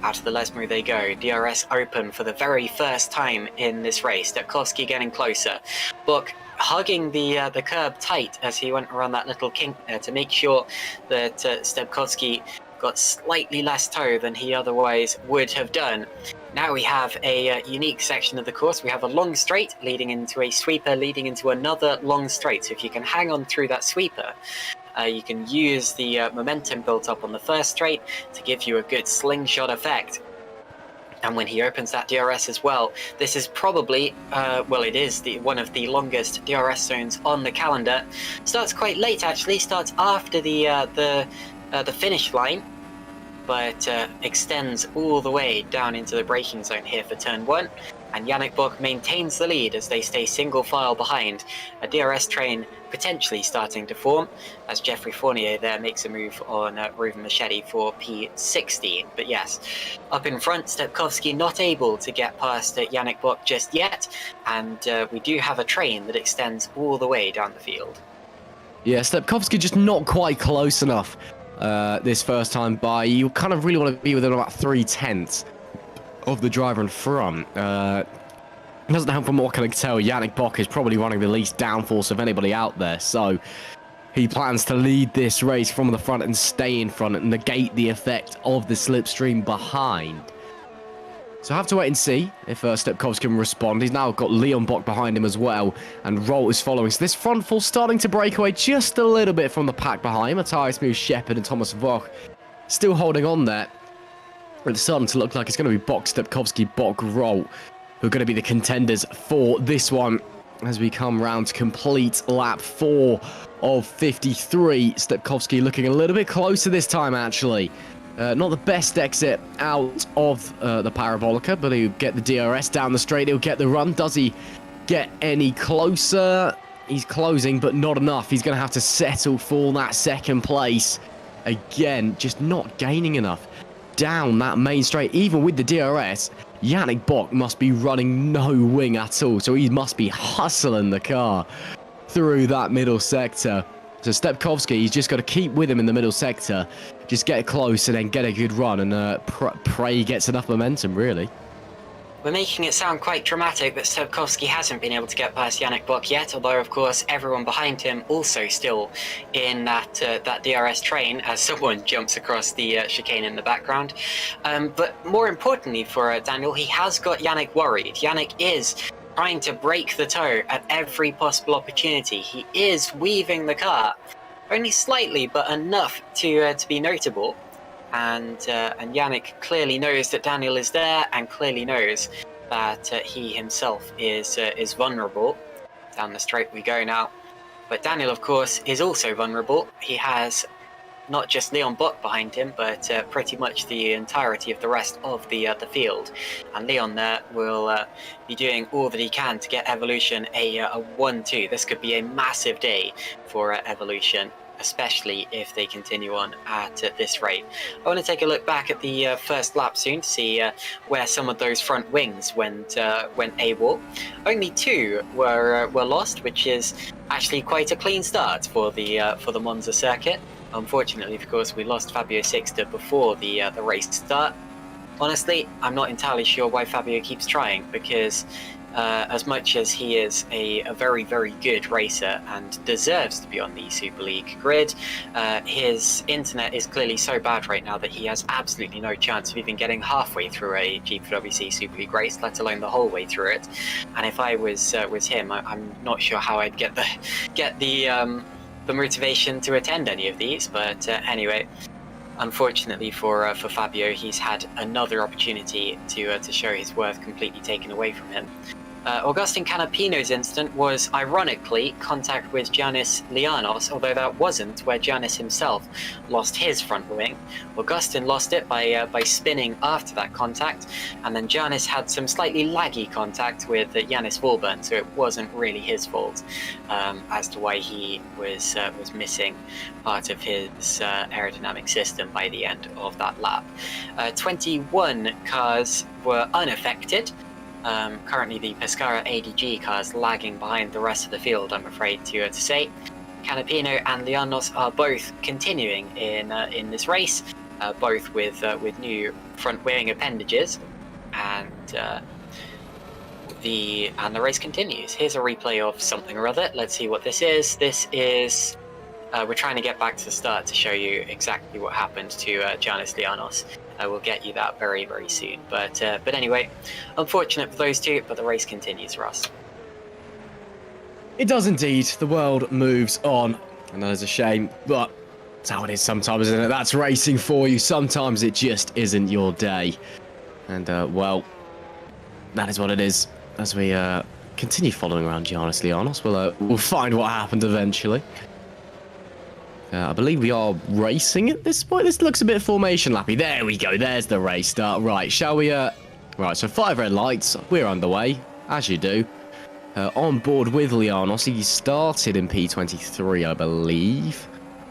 Out of the Lesmo they go. DRS open for the very first time in this race. Stepkowski getting closer. Buck hugging the curb tight as he went around that little kink there to make sure that Stepkowski got slightly less toe than he otherwise would have done. Now we have a unique section of the course. We have a long straight leading into a sweeper, leading into another long straight. So if you can hang on through that sweeper, you can use the momentum built up on the first straight to give you a good slingshot effect. And when he opens that DRS as well, this is probably, well, it is one of the longest DRS zones on the calendar. Starts quite late actually, starts after the finish line, but extends all the way down into the braking zone here for turn 1. And Yannick Buck maintains the lead as they stay single file behind. A DRS train potentially starting to form as Jeffrey Fournier there makes a move on Reuven Machete for P16. But yes, up in front, Stepkowski not able to get past Yannick Buck just yet, and we do have a train that extends all the way down the field. Yeah, Stepkowski just not quite close enough this first time by. You kind of really want to be within about 3/10 of the driver in front. It doesn't help from what I can tell. Yannick Buck is probably running the least downforce of anybody out there, so he plans to lead this race from the front and stay in front and negate the effect of the slipstream behind. So I have to wait and see if Stepkowski can respond. He's now got Leon Buck behind him as well, and Rolt is following. So this front full starting to break away just a little bit from the pack behind. Matthias Smooth, Shepard and Thomas Voch still holding on there. It's starting to look like it's going to be Buck, Stepkowski, Buck, Rolt, who are going to be the contenders for this one as we come round to complete lap 4 of 53. Stepkowski looking a little bit closer this time, actually. Not the best exit out of the Parabolica, but he'll get the DRS down the straight. He'll get the run. Does he get any closer? He's closing, but not enough. He's going to have to settle for that second place. Again, just not gaining enough down that main straight. Even with the DRS, Yannick Buck must be running no wing at all, so he must be hustling the car through that middle sector. So Stepkowski, he's just got to keep with him in the middle sector, just get close and then get a good run, and pray he gets enough momentum, really. We're making it sound quite dramatic that Stepkowski hasn't been able to get past Yannick Buck yet, although of course everyone behind him also still in that DRS train as someone jumps across the chicane in the background. But more importantly for Daniel, he has got Yannick worried. Yannick is trying to break the toe at every possible opportunity. He is weaving the car, only slightly, but enough to be notable. And Yannick clearly knows that Daniel is there, and clearly knows that he himself is vulnerable. Down the straight we go now. But Daniel, of course, is also vulnerable. He has not just Leon Buck behind him, but pretty much the entirety of the rest of the field. And Leon there will be doing all that he can to get Evolution a 1-2. This could be a massive day for Evolution, especially if they continue on at this rate. I want to take a look back at the first lap soon to see where some of those front wings went AWOL. Only 2 were lost, which is actually quite a clean start for the Monza circuit. Unfortunately, of course, we lost Fabio Sixter before the race start. Honestly, I'm not entirely sure why Fabio keeps trying, because as much as he is a very, very good racer and deserves to be on the Super League grid, his internet is clearly so bad right now that he has absolutely no chance of even getting halfway through a GPVWC Super League race, let alone the whole way through it. And if I was him, I'm not sure how I'd get the motivation to attend any of these. But anyway. Unfortunately for Fabio, he's had another opportunity to show his worth completely taken away from him. Augustin Canapino's incident was ironically contact with Giannis Lianos, although that wasn't where Giannis himself lost his front wing. Augustin lost it by spinning after that contact, and then Giannis had some slightly laggy contact with Yannis Volburn, so it wasn't really his fault as to why he was missing part of his aerodynamic system by the end of that lap. 21 cars were unaffected. Currently the Pescara ADG cars lagging behind the rest of the field, I'm afraid to say. Canapino and Lianos are both continuing in this race, both with new front wing appendages, and the race continues. Here's a replay of something or other. Let's see what this is. This is we're trying to get back to the start to show you exactly what happened to Giannis Lianos. I will get you that very, very soon. But anyway, unfortunate for those two, but the race continues, Ross. It does indeed. The world moves on, and that is a shame, but that's how it is sometimes, isn't it? That's racing for you. Sometimes it just isn't your day. And, well, that is what it is. As we continue following around Giannis Lianos, we'll find what happened eventually. I believe we are racing at this point. This looks a bit formation lappy. There we go. There's the race start. Right, shall we... Right, so 5 red lights. We're underway, as you do. On board with Lianos. He started in P23, I believe.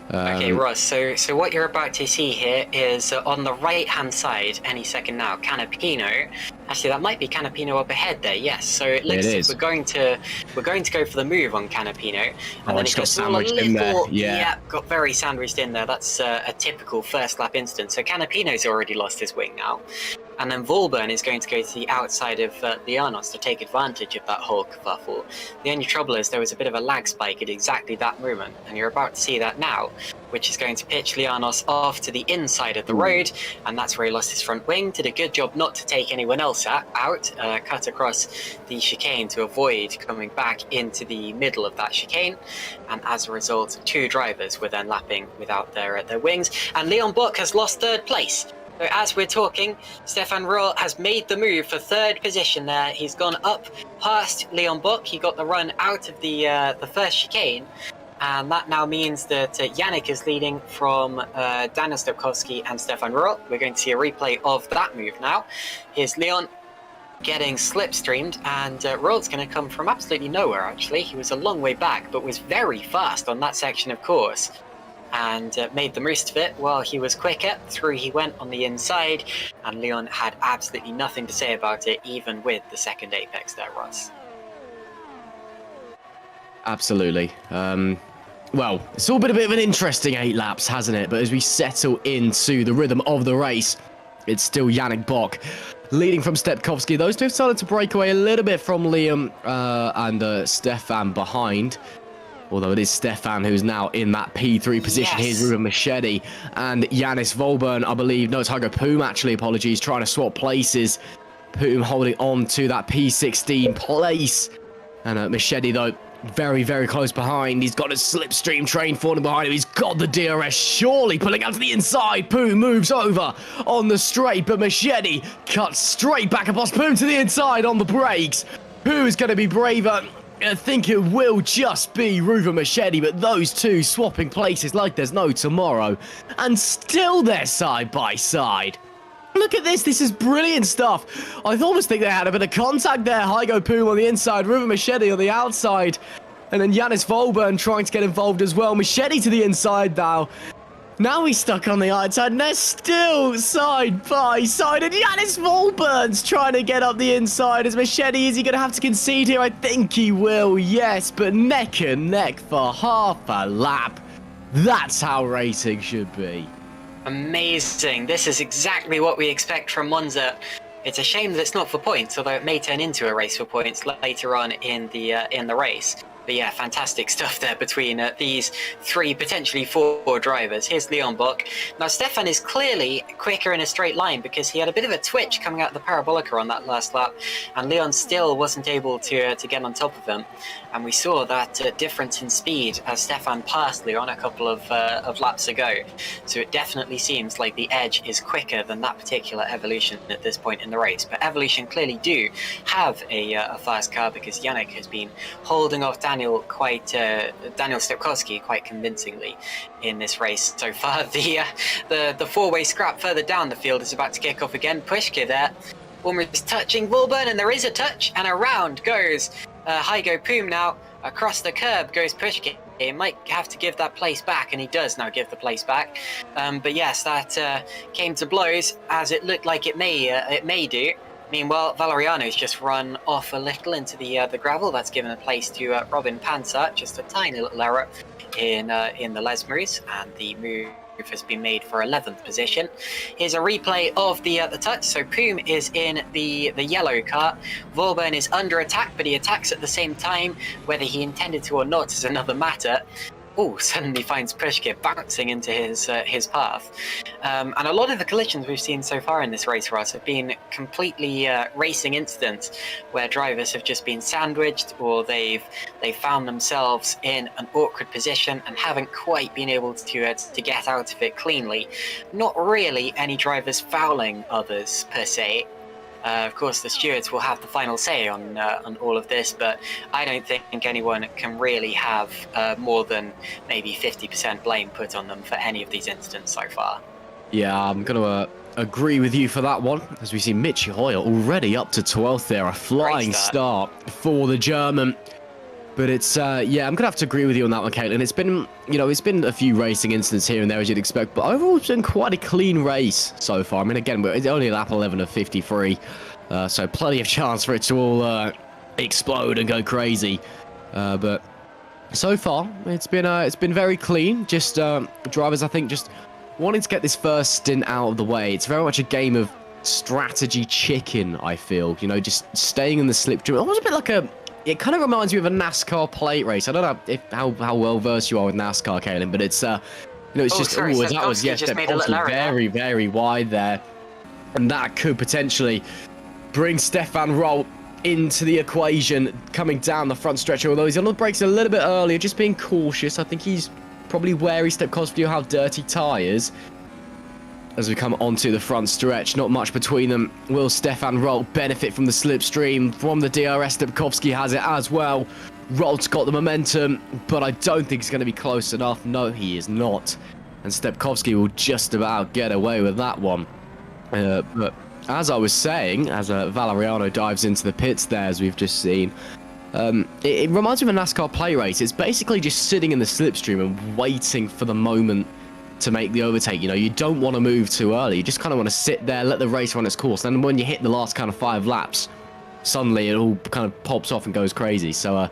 Okay, Ross, so what you're about to see here is on the right-hand side, any second now, Canapino. Actually, that might be Canapino up ahead there, yes. So it looks like we're going to go for the move on Canapino. And then it got sandwiched in there. Yeah, got very sandwiched in there. That's a typical first lap instance. So Canapino's already lost his wing now. And then Volburn is going to go to the outside of Lianos to take advantage of that whole kerfuffle. The only trouble is there was a bit of a lag spike at exactly that moment, and you're about to see that now, which is going to pitch Lianos off to the inside of the road, and that's where he lost his front wing. Did a good job not to take anyone else out, cut across the chicane to avoid coming back into the middle of that chicane, and as a result, 2 drivers were then lapping without their wings, and Leon Bock has lost 3rd place. So as we're talking, Stefan Roll has made the move for 3rd position there. He's gone up past Leon Bock. He got the run out of the first chicane. And that now means that Yannick is leading from Daniel Stepkowski and Stefan Roll. We're going to see a replay of that move now. Here's Leon getting slipstreamed, and Roll's going to come from absolutely nowhere, actually. He was a long way back, but was very fast on that section of course. And made the most of it while he was quicker. Through he went on the inside, and Leon had absolutely nothing to say about it, even with the second apex there, Ross. Absolutely. Well, it's all been a bit of an interesting 8 laps, hasn't it? But as we settle into the rhythm of the race, it's still Yannick Bock leading from Stepkowski. Those two have started to break away a little bit from Liam and Stefan behind. Although it is Stefan who's now in that P3 position. Here's Ruben Machete and Yannis Volburn, I believe. No, it's Hugo Poom, actually, apologies. Trying to swap places. Poom holding on to that P16 place. And Machete, though, very, very close behind. He's got a slipstream train falling behind him. He's got the DRS surely pulling out to the inside. Poom moves over on the straight, but Machete cuts straight back across Poom to the inside on the brakes. Who's going to be braver? I think it will just be Ruven Machete, but those two swapping places like there's no tomorrow. And still they're side by side. Look at this. This is brilliant stuff. I almost think they had a bit of contact there. Hygo Poom on the inside, Ruven Machete on the outside. And then Yannis Volburn trying to get involved as well. Machete to the inside now. Now he's stuck on the outside, and they're still side by side. And Yannis Volburn's trying to get up the inside. As Machete, is he going to have to concede here? I think he will, yes. But neck and neck for half a lap. That's how racing should be. Amazing. This is exactly what we expect from Monza. It's a shame that it's not for points, although it may turn into a race for points later on in the race. But yeah, fantastic stuff there between these three, potentially four drivers. Here's Leon Bock. Now, Stefan is clearly quicker in a straight line because he had a bit of a twitch coming out the parabolica on that last lap, and Leon still wasn't able to get on top of him. And we saw that difference in speed as Stefan passed Leon a couple of laps ago. So it definitely seems like the Edge is quicker than that particular Evolution at this point in the race. But Evolution clearly do have a fast car because Yannick has been holding off Daniel Stepkowski quite convincingly in this race so far. The four-way scrap further down the field is about to kick off again. Pushka there, almost touching Wilburn, and there is a touch, and around goes Hygo Poom now. Across the curb goes Pushka. He might have to give that place back, and he does now give the place back. But yes, that came to blows, as it looked like it may do. Meanwhile, Valeriano's just run off a little into the gravel. That's given a place to Robin Pansart. Just a tiny little error in the Lesmers, and the move has been made for 11th position. Here's a replay of the touch. So Poom is in the yellow car. Volburn is under attack, but he attacks at the same time. Whether he intended to or not is another matter. Oh, suddenly finds Pushka bouncing into his path. And a lot of the collisions we've seen so far in this race, Ross, have been completely racing incidents where drivers have just been sandwiched, or they've found themselves in an awkward position and haven't quite been able to get out of it cleanly. Not really any drivers fouling others per se. Of course, the stewards will have the final say on all of this, but I don't think anyone can really have more than maybe 50% blame put on them for any of these incidents so far. Yeah, I'm going to agree with you for that one, as we see Mitchie Hoyer already up to 12th there. A flying start for the German. But it's, yeah, I'm going to have to agree with you on that one, Caitlin. It's been, it's been a few racing incidents here and there, as you'd expect, but overall it's been quite a clean race so far. I mean, again, it's only lap 11 of 53, so plenty of chance for it to all explode and go crazy. But so far, it's been very clean. Just drivers, I think, just wanting to get this first stint out of the way. It's very much a game of strategy chicken, I feel. Just staying in the slipstream. It was a bit like it kind of reminds me of a NASCAR plate race. I don't know how well versed you are with NASCAR, Kaelin, but it's it's just that was very, very wide there, and that could potentially bring Stefan Roll into the equation coming down the front stretch. Although he's on the brakes a little bit earlier, just being cautious. I think he's probably wary. Stepkowski will have dirty tyres. As we come onto the front stretch, not much between them. Will Stefan Roll benefit from the slipstream from the DRS? Stepkowski has it as well. Roll's got the momentum, but I don't think he's going to be close enough. No, he is not. And Stepkowski will just about get away with that one. But as I was saying, as Valeriano dives into the pits there, as we've just seen, it reminds me of a NASCAR play race. It's basically just sitting in the slipstream and waiting for the moment to make the overtake. You don't want to move too early. You just kind of want to sit there, let the race run its course. Then when you hit the last kind of 5 laps, suddenly it all kind of pops off and goes crazy. So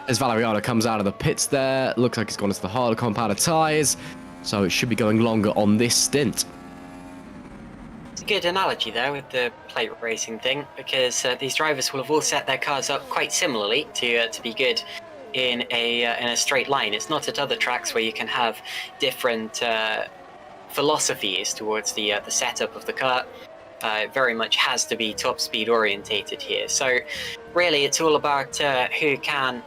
as Valeriano comes out of the pits there, looks like he's gone into the harder compounded tyres. So it should be going longer on this stint. It's a good analogy there with the plate racing thing, because these drivers will have all set their cars up quite similarly to be good in a straight line. It's not at other tracks where you can have different philosophies towards the setup of the car. It very much has to be top speed orientated here. So really it's all about who can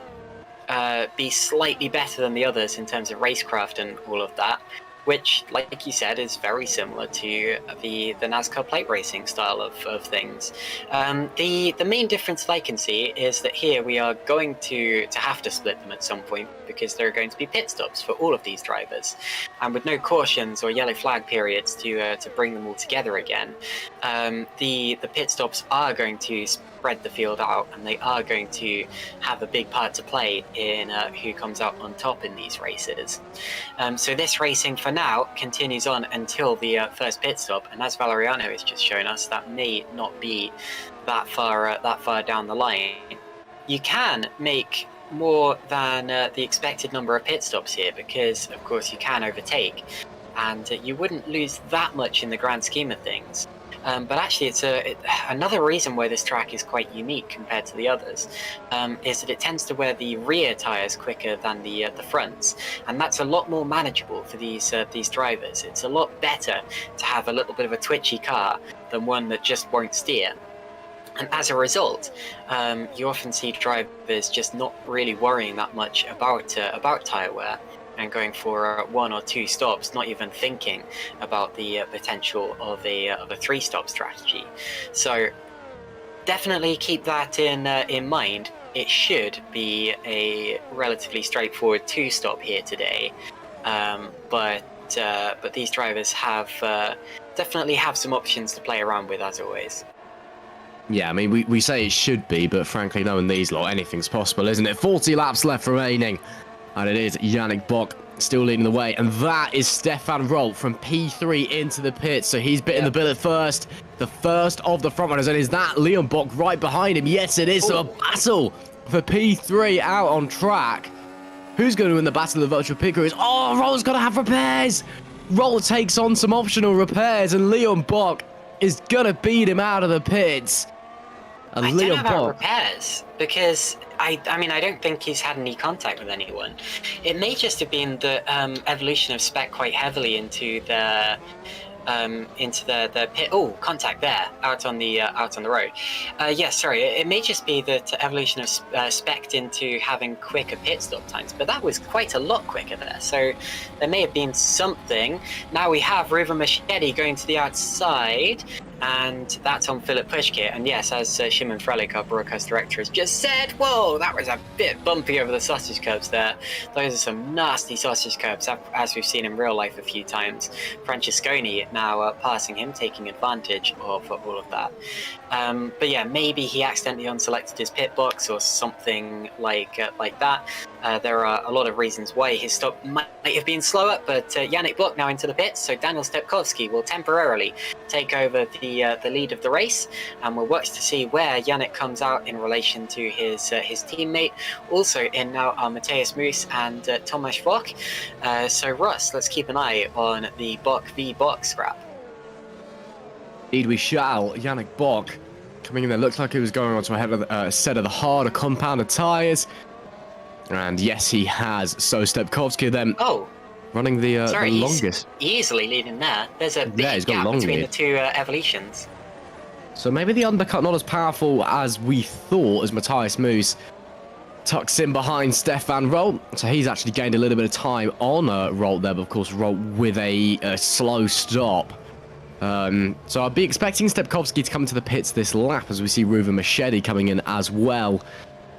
be slightly better than the others in terms of racecraft and all of that, which, like you said, is very similar to the NASCAR plate racing style of things. The main difference that I can see is that here we are going to have to split them at some point, because there are going to be pit stops for all of these drivers, and with no cautions or yellow flag periods to bring them all together again, the pit stops are going to spread the field out, and they are going to have a big part to play in who comes out on top in these races. So this racing for now continues on until the first pit stop, and as Valeriano has just shown us, that may not be that far down the line. You can make more than the expected number of pit stops here, because of course you can overtake, and you wouldn't lose that much in the grand scheme of things. But actually, it's another reason why this track is quite unique compared to the others, is that it tends to wear the rear tyres quicker than the fronts, and that's a lot more manageable for these drivers. It's a lot better to have a little bit of a twitchy car than one that just won't steer. And as a result, you often see drivers just not really worrying that much about tyre wear and going for 1 or 2 stops, not even thinking about the potential of a 3-stop strategy. So definitely keep that in mind. It should be a relatively straightforward 2-stop here today, but these drivers have definitely have some options to play around with, as always. Yeah, I mean, we say it should be, but frankly, knowing these lot, anything's possible, isn't it? 40 laps left remaining, and it is Yannick Bock still leading the way, and that is Stefan Rolt from P3 into the pits, so he's bitten the billet first, the first of the front runners, and is that Leon Bock right behind him? Yes, it is. So a battle for P3 out on track. Who's going to win the battle of the virtual pit crews? Oh, Rolt's got to have repairs. Rolt takes on some optional repairs, and Leon Bock is going to beat him out of the pits. And I don't know about repairs, because I mean, I don't think he's had any contact with anyone. It may just have been the evolution of spec quite heavily into the pit. Oh, contact there, out on the road. Yeah, sorry. It may just be that evolution of spec'd into having quicker pit stop times, but that was quite a lot quicker there. So there may have been something. Now we have River Machete going to the outside, and that's on Philip Pushkit. And yes, as Szymon Frelik, our broadcast director, has just said, whoa, that was a bit bumpy over the sausage curbs there. Those are some nasty sausage curbs, as we've seen in real life a few times. Francesconi now passing him, taking advantage of all of that. But yeah, maybe he accidentally unselected his pit box or something like that. There are a lot of reasons why his stop might have been slower, but Yannick Bock now into the pits, so Daniel Stepkowski will temporarily take over the lead of the race, and we'll watch to see where Yannick comes out in relation to his teammate. Also in now are Matthias Moos and Tomasz Vok. So Russ, let's keep an eye on the Bock v Bock scrap. Indeed we shall. Yannick Bock coming in there, looks like he was going on to a set of the harder compounded tyres. And yes, he has. So Stepkowski then running the longest. He's easily leading there. There's a big gap between the two evolutions. So maybe the undercut not as powerful as we thought, as Matthias Moos tucks in behind Stefan Rolt. So he's actually gained a little bit of time on Rolt there, but of course Rolt with a slow stop. So I'd be expecting Stepkowski to come to the pits this lap, as we see Ruven Machete coming in as well,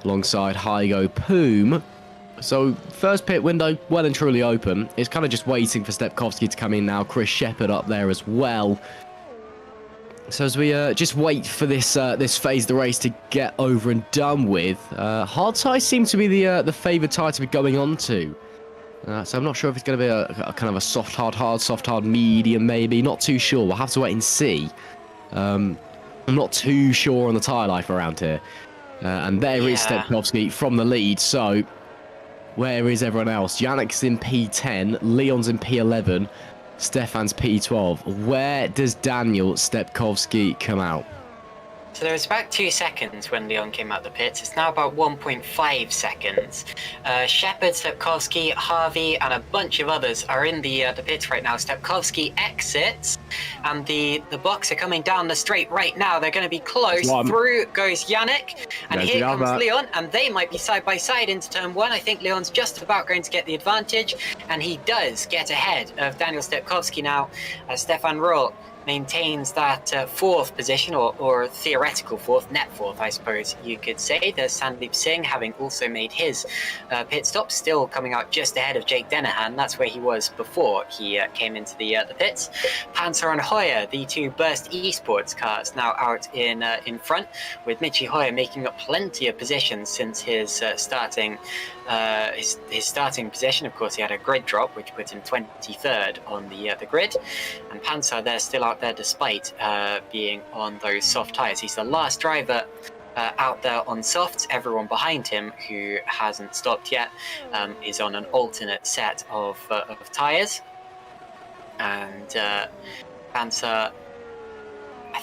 alongside Hygo Poom. So first pit window well and truly open. It's kind of just waiting for Stepkowski to come in now. Chris Shepherd up there as well. So as we just wait for this phase of the race to get over and done with, hard tyres seem to be the favoured tyre to be going on to. So I'm not sure if it's going to be a kind of a soft hard, medium maybe. Not too sure. We'll have to wait and see. I'm not too sure on the tyre life around here. And there is Stepkowski from the lead. So where is everyone else? Yannick's in P10, Leon's in P11, Stefan's P12. Where does Daniel Stepkowski come out? So there was about 2 seconds when Leon came out the pits. It's now about 1.5 seconds. Shepherd, Stepkowski, Harvey, and a bunch of others are in the pits right now. Stepkowski exits, and the Bucks are coming down the straight right now. They're going to be close. Through goes Yannick, and here comes Leon, and they might be side by side into turn 1. I think Leon's just about going to get the advantage, and he does get ahead of Daniel Stepkowski now. Stefan Rolt maintains that 4th position, or theoretical 4th, net 4th, I suppose you could say. There's Sandeep Singh having also made his pit stop, still coming out just ahead of Jake Dennehan. That's where he was before he came into the pits. Panzer and Hoyer, the 2 Burst Esports cars, now out in front, with Michi Hoyer making up plenty of positions since his starting position. Of course, he had a grid drop, which put him 23rd on the grid, and Panzer there still out there despite being on those soft tyres. He's the last driver out there on softs. Everyone behind him who hasn't stopped yet is on an alternate set of tyres, and Panzer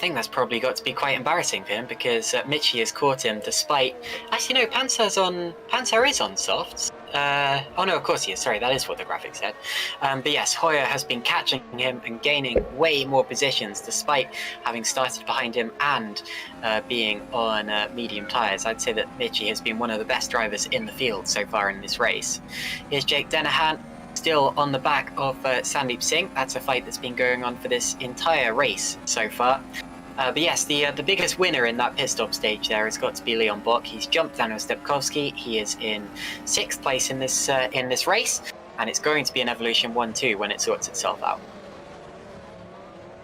think that's probably got to be quite embarrassing for him because Michi has caught him despite... Actually, no, Panzer is on softs. Oh no, of course he is. Sorry, that is what the graphic said. But yes, Hoyer has been catching him and gaining way more positions despite having started behind him and being on medium tyres. I'd say that Michi has been one of the best drivers in the field so far in this race. Here's Jake Dennehan, still on the back of Sandeep Singh. That's a fight that's been going on for this entire race so far. But yes, the biggest winner in that pit stop stage there has got to be Leon Bock. He's jumped Daniel Stepkowski. He is in 6th place in this race, and it's going to be an Evolution 1-2 when it sorts itself out.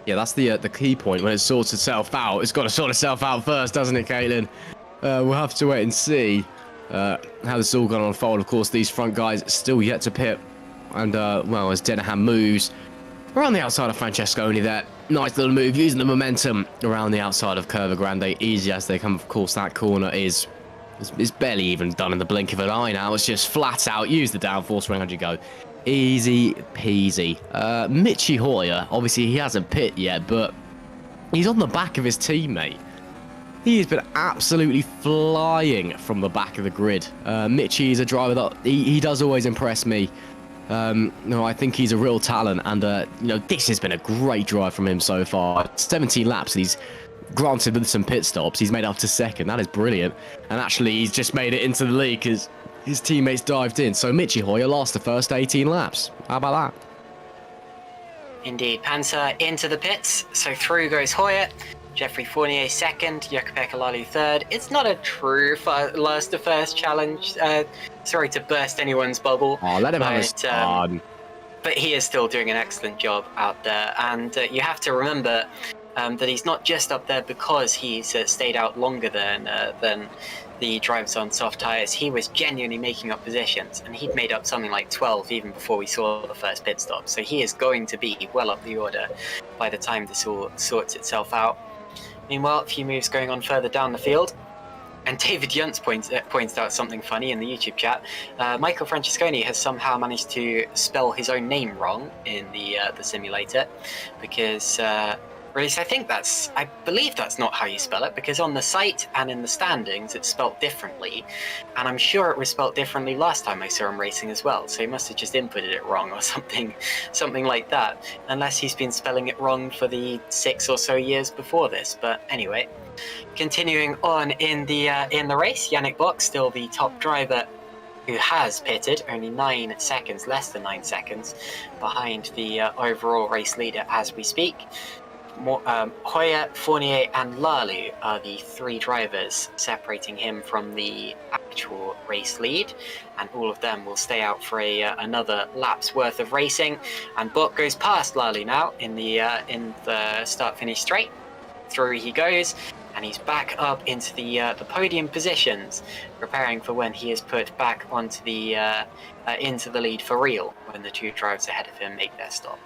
Yeah, that's the key point. When it sorts itself out, it's got to sort itself out first, doesn't it, Caitlin? We'll have to wait and see how this is all going to unfold. Of course, these front guys still yet to pit. And, well, as Dennehan moves around the outside of Francesconi there. Nice little move, using the momentum around the outside of Curva Grande. Easy as they come, of course, that corner is barely even done in the blink of an eye now. It's just flat out, use the downforce ring, how'd you go? Easy peasy. Michi Hoyer, obviously he hasn't pit yet, but he's on the back of his teammate. He has been absolutely flying from the back of the grid. Michi is a driver that he does always impress me. No, I think he's a real talent, and you know, this has been a great drive from him so far. 17 laps, and he's granted with some pit stops. He's made up to 2nd. That is brilliant. And actually, he's just made it into the lead because his teammates dived in. So Michi Hoyer lost the first 18 laps. How about that? Indeed, Panzer into the pits. So through goes Hoyer. Jeffrey Fournier 2nd, Jukka-Pekka Lalu 3rd. It's not a true last to first challenge. Sorry to burst anyone's bubble. Oh, let him have his fun. But he is still doing an excellent job out there. And you have to remember that he's not just up there because he's stayed out longer than the drivers on soft tyres. He was genuinely making up positions, and he'd made up something like 12 even before we saw the first pit stop. So he is going to be well up the order by the time this all sorts itself out. Meanwhile, a few moves going on further down the field. And David Yuntz points out something funny in the YouTube chat. Michael Francesconi has somehow managed to spell his own name wrong in the simulator, because, or at least I believe that's not how you spell it, because on the site and in the standings it's spelt differently, and I'm sure it was spelt differently last time I saw him racing as well. So he must have just inputted it wrong or something like that, unless he's been spelling it wrong for the 6 or so years before this. But anyway. Continuing on in the race, Yannick Bock, still the top driver who has pitted, only 9 seconds, less than 9 seconds, behind the overall race leader as we speak. Hoyer, Fournier and Lalu are the 3 drivers separating him from the actual race lead, and all of them will stay out for another lap's worth of racing. And Bock goes past Lalu now in the start-finish straight. Through he goes, and he's back up into the podium positions, preparing for when he is put back onto the into the lead for real when the 2 drivers ahead of him make their stop.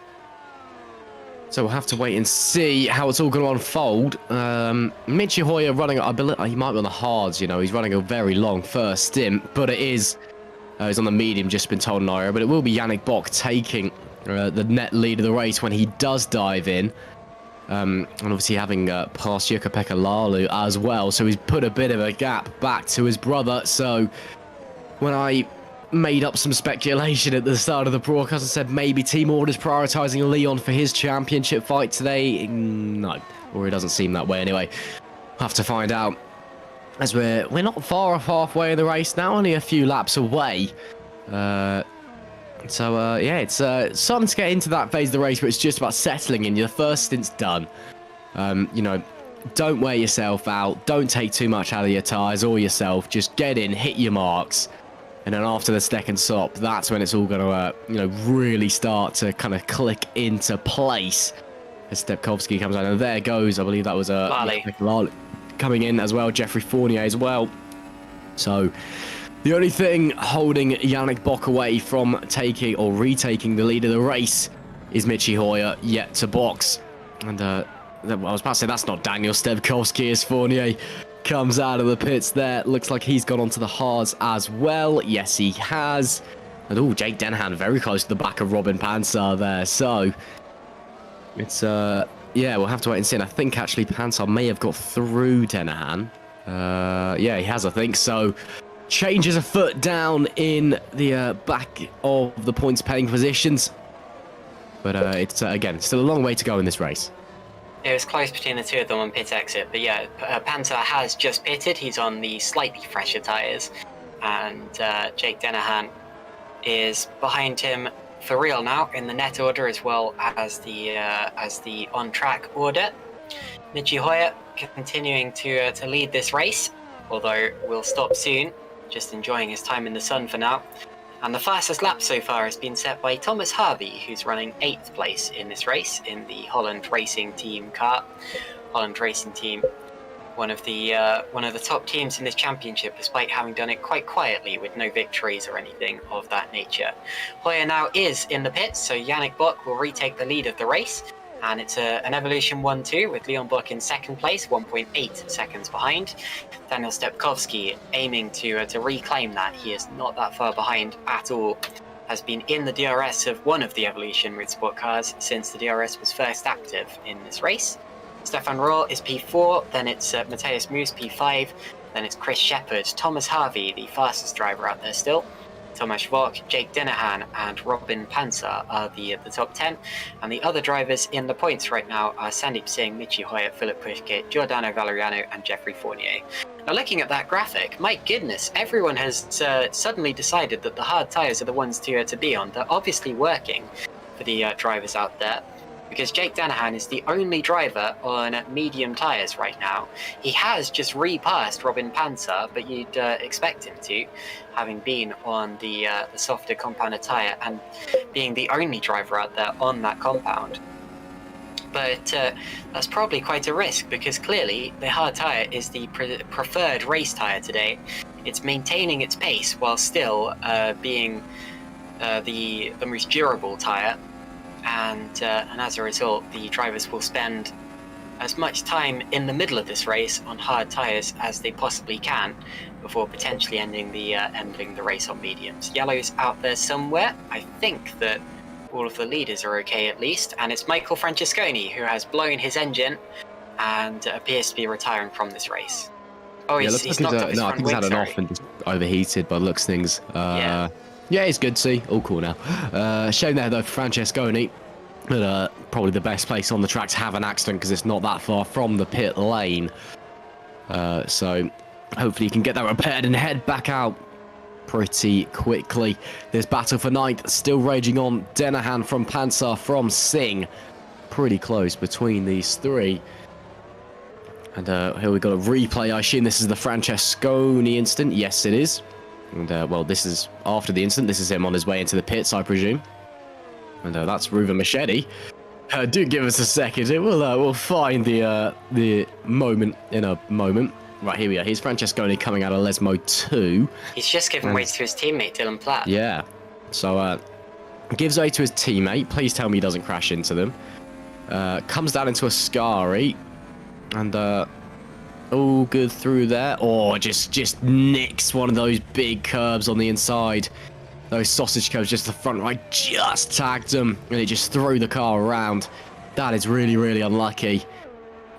So we'll have to wait and see how it's all going to unfold. Michi Hoyer running, I believe he might be on the hards, you know, he's running a very long first stint, but it is, he's on the medium, just been told Naira, but it will be Yannick Bock taking the net lead of the race when he does dive in. And obviously having passed Jukka-Pekka Lalu as well, so he's put a bit of a gap back to his brother. So when I made up some speculation at the start of the broadcast and said maybe Team Order's prioritising Leon for his championship fight today, no, or it doesn't seem that way anyway. We'll have to find out, as we're not far off halfway in the race now, only a few laps away. So, yeah, it's starting to get into that phase of the race where it's just about settling in. Your first stint's done. You know, don't wear yourself out. Don't take too much out of your tyres or yourself. Just get in, hit your marks. And then after the 2nd stop, that's when it's all going to, you know, really start to kind of click into place. As Stepkowski comes out. And there goes, I believe that was Lally coming in as well. Jeffrey Fournier as well. So the only thing holding Yannick Bock away from taking or retaking the lead of the race is Michi Hoyer yet to box. And I was about to say that's not Daniel Stepkowski as Fournier comes out of the pits there. Looks like he's gone onto the hards as well. Yes, he has. And oh, Jake Dennehan very close to the back of Robin Panzer there. So it's Yeah, we'll have to wait and see. And I think actually Pantar may have got through Denahan. Yeah, he has, I think. So changes a foot down in the back of the points paying positions. But it's, again, still a long way to go in this race. It was close between the two of them on pit exit, but yeah, Panzer has just pitted. He's on the slightly fresher tyres, and Jake Denahan is behind him for real now in the net order as well as the on-track order. Michi Hoyer continuing to lead this race, although will stop soon, just enjoying his time in the sun for now. And the fastest lap so far has been set by Thomas Harvey, who's running 8th place in this race in the Holland Racing Team car. Holland Racing Team, one of the top teams in this championship, despite having done it quite quietly with no victories or anything of that nature. Hoyer now is in the pits, so Yannick Bock will retake the lead of the race. And it's an Evolution 1-2 with Leon Bock in 2nd place, 1.8 seconds behind. Daniel Stepkowski aiming to reclaim that. He is not that far behind at all. Has been in the DRS of one of the Evolution Motorsport cars since the DRS was first active in this race. Stefan Rohr is P4, then it's Matthias Moos P5, then it's Chris Shepherd, Thomas Harvey, the fastest driver out there still. Thomas Vogt, Jake Denahan and Robin Panzer are the top 10, and the other drivers in the points right now are Sandeep Singh, Michi Hoyer, Philip Pushkit, Giordano Valeriano and Jeffrey Fournier. Now looking at that graphic, my goodness, everyone has suddenly decided that the hard tyres are the ones to be on. They're obviously working for the drivers out there, because Jake Denahan is the only driver on medium tyres right now. He has just repassed Robin Panzer, but you'd expect him to, having been on the softer compounded tyre and being the only driver out there on that compound. But that's probably quite a risk, because clearly the hard tyre is the preferred race tyre today. It's maintaining its pace while still being the most durable tyre. And as a result, the drivers will spend as much time in the middle of this race on hard tyres as they possibly can before potentially ending the race on mediums. Yellow's out there somewhere. I think that all of the leaders are okay at least, and it's Michael Francesconi who has blown his engine and appears to be retiring from from this race. Oh, he's knocked out his front wing, he's had an off and just overheated by the looks of things. Yeah, it's good to see. All cool now. Shame there, though, for Francesconi. But probably the best place on the track to have an accident, because it's not that far from the pit lane. So hopefully you can get that repaired and head back out pretty quickly. This battle for ninth still raging on. Denahan from Panzer from Singh. Pretty close between these three. And here we've got a replay. I assume this is the Francesconi incident. Yes, it is. And, well, this is after the incident. This is him on his way into the pits, I presume. And that's Ruven Machete. Do give us a second. We'll find the moment in a moment. Right, here we are. Here's Francesconi coming out of Lesmo 2. He's just given way to his teammate, Dylan Platt. Yeah. So, gives way to his teammate. Please tell me he doesn't crash into them. Comes down into a Scari. And, all good through there. Oh, just nicks one of those big curves on the inside. Those sausage curves just the front right, just tagged them, and it just threw the car around. That is really, really unlucky.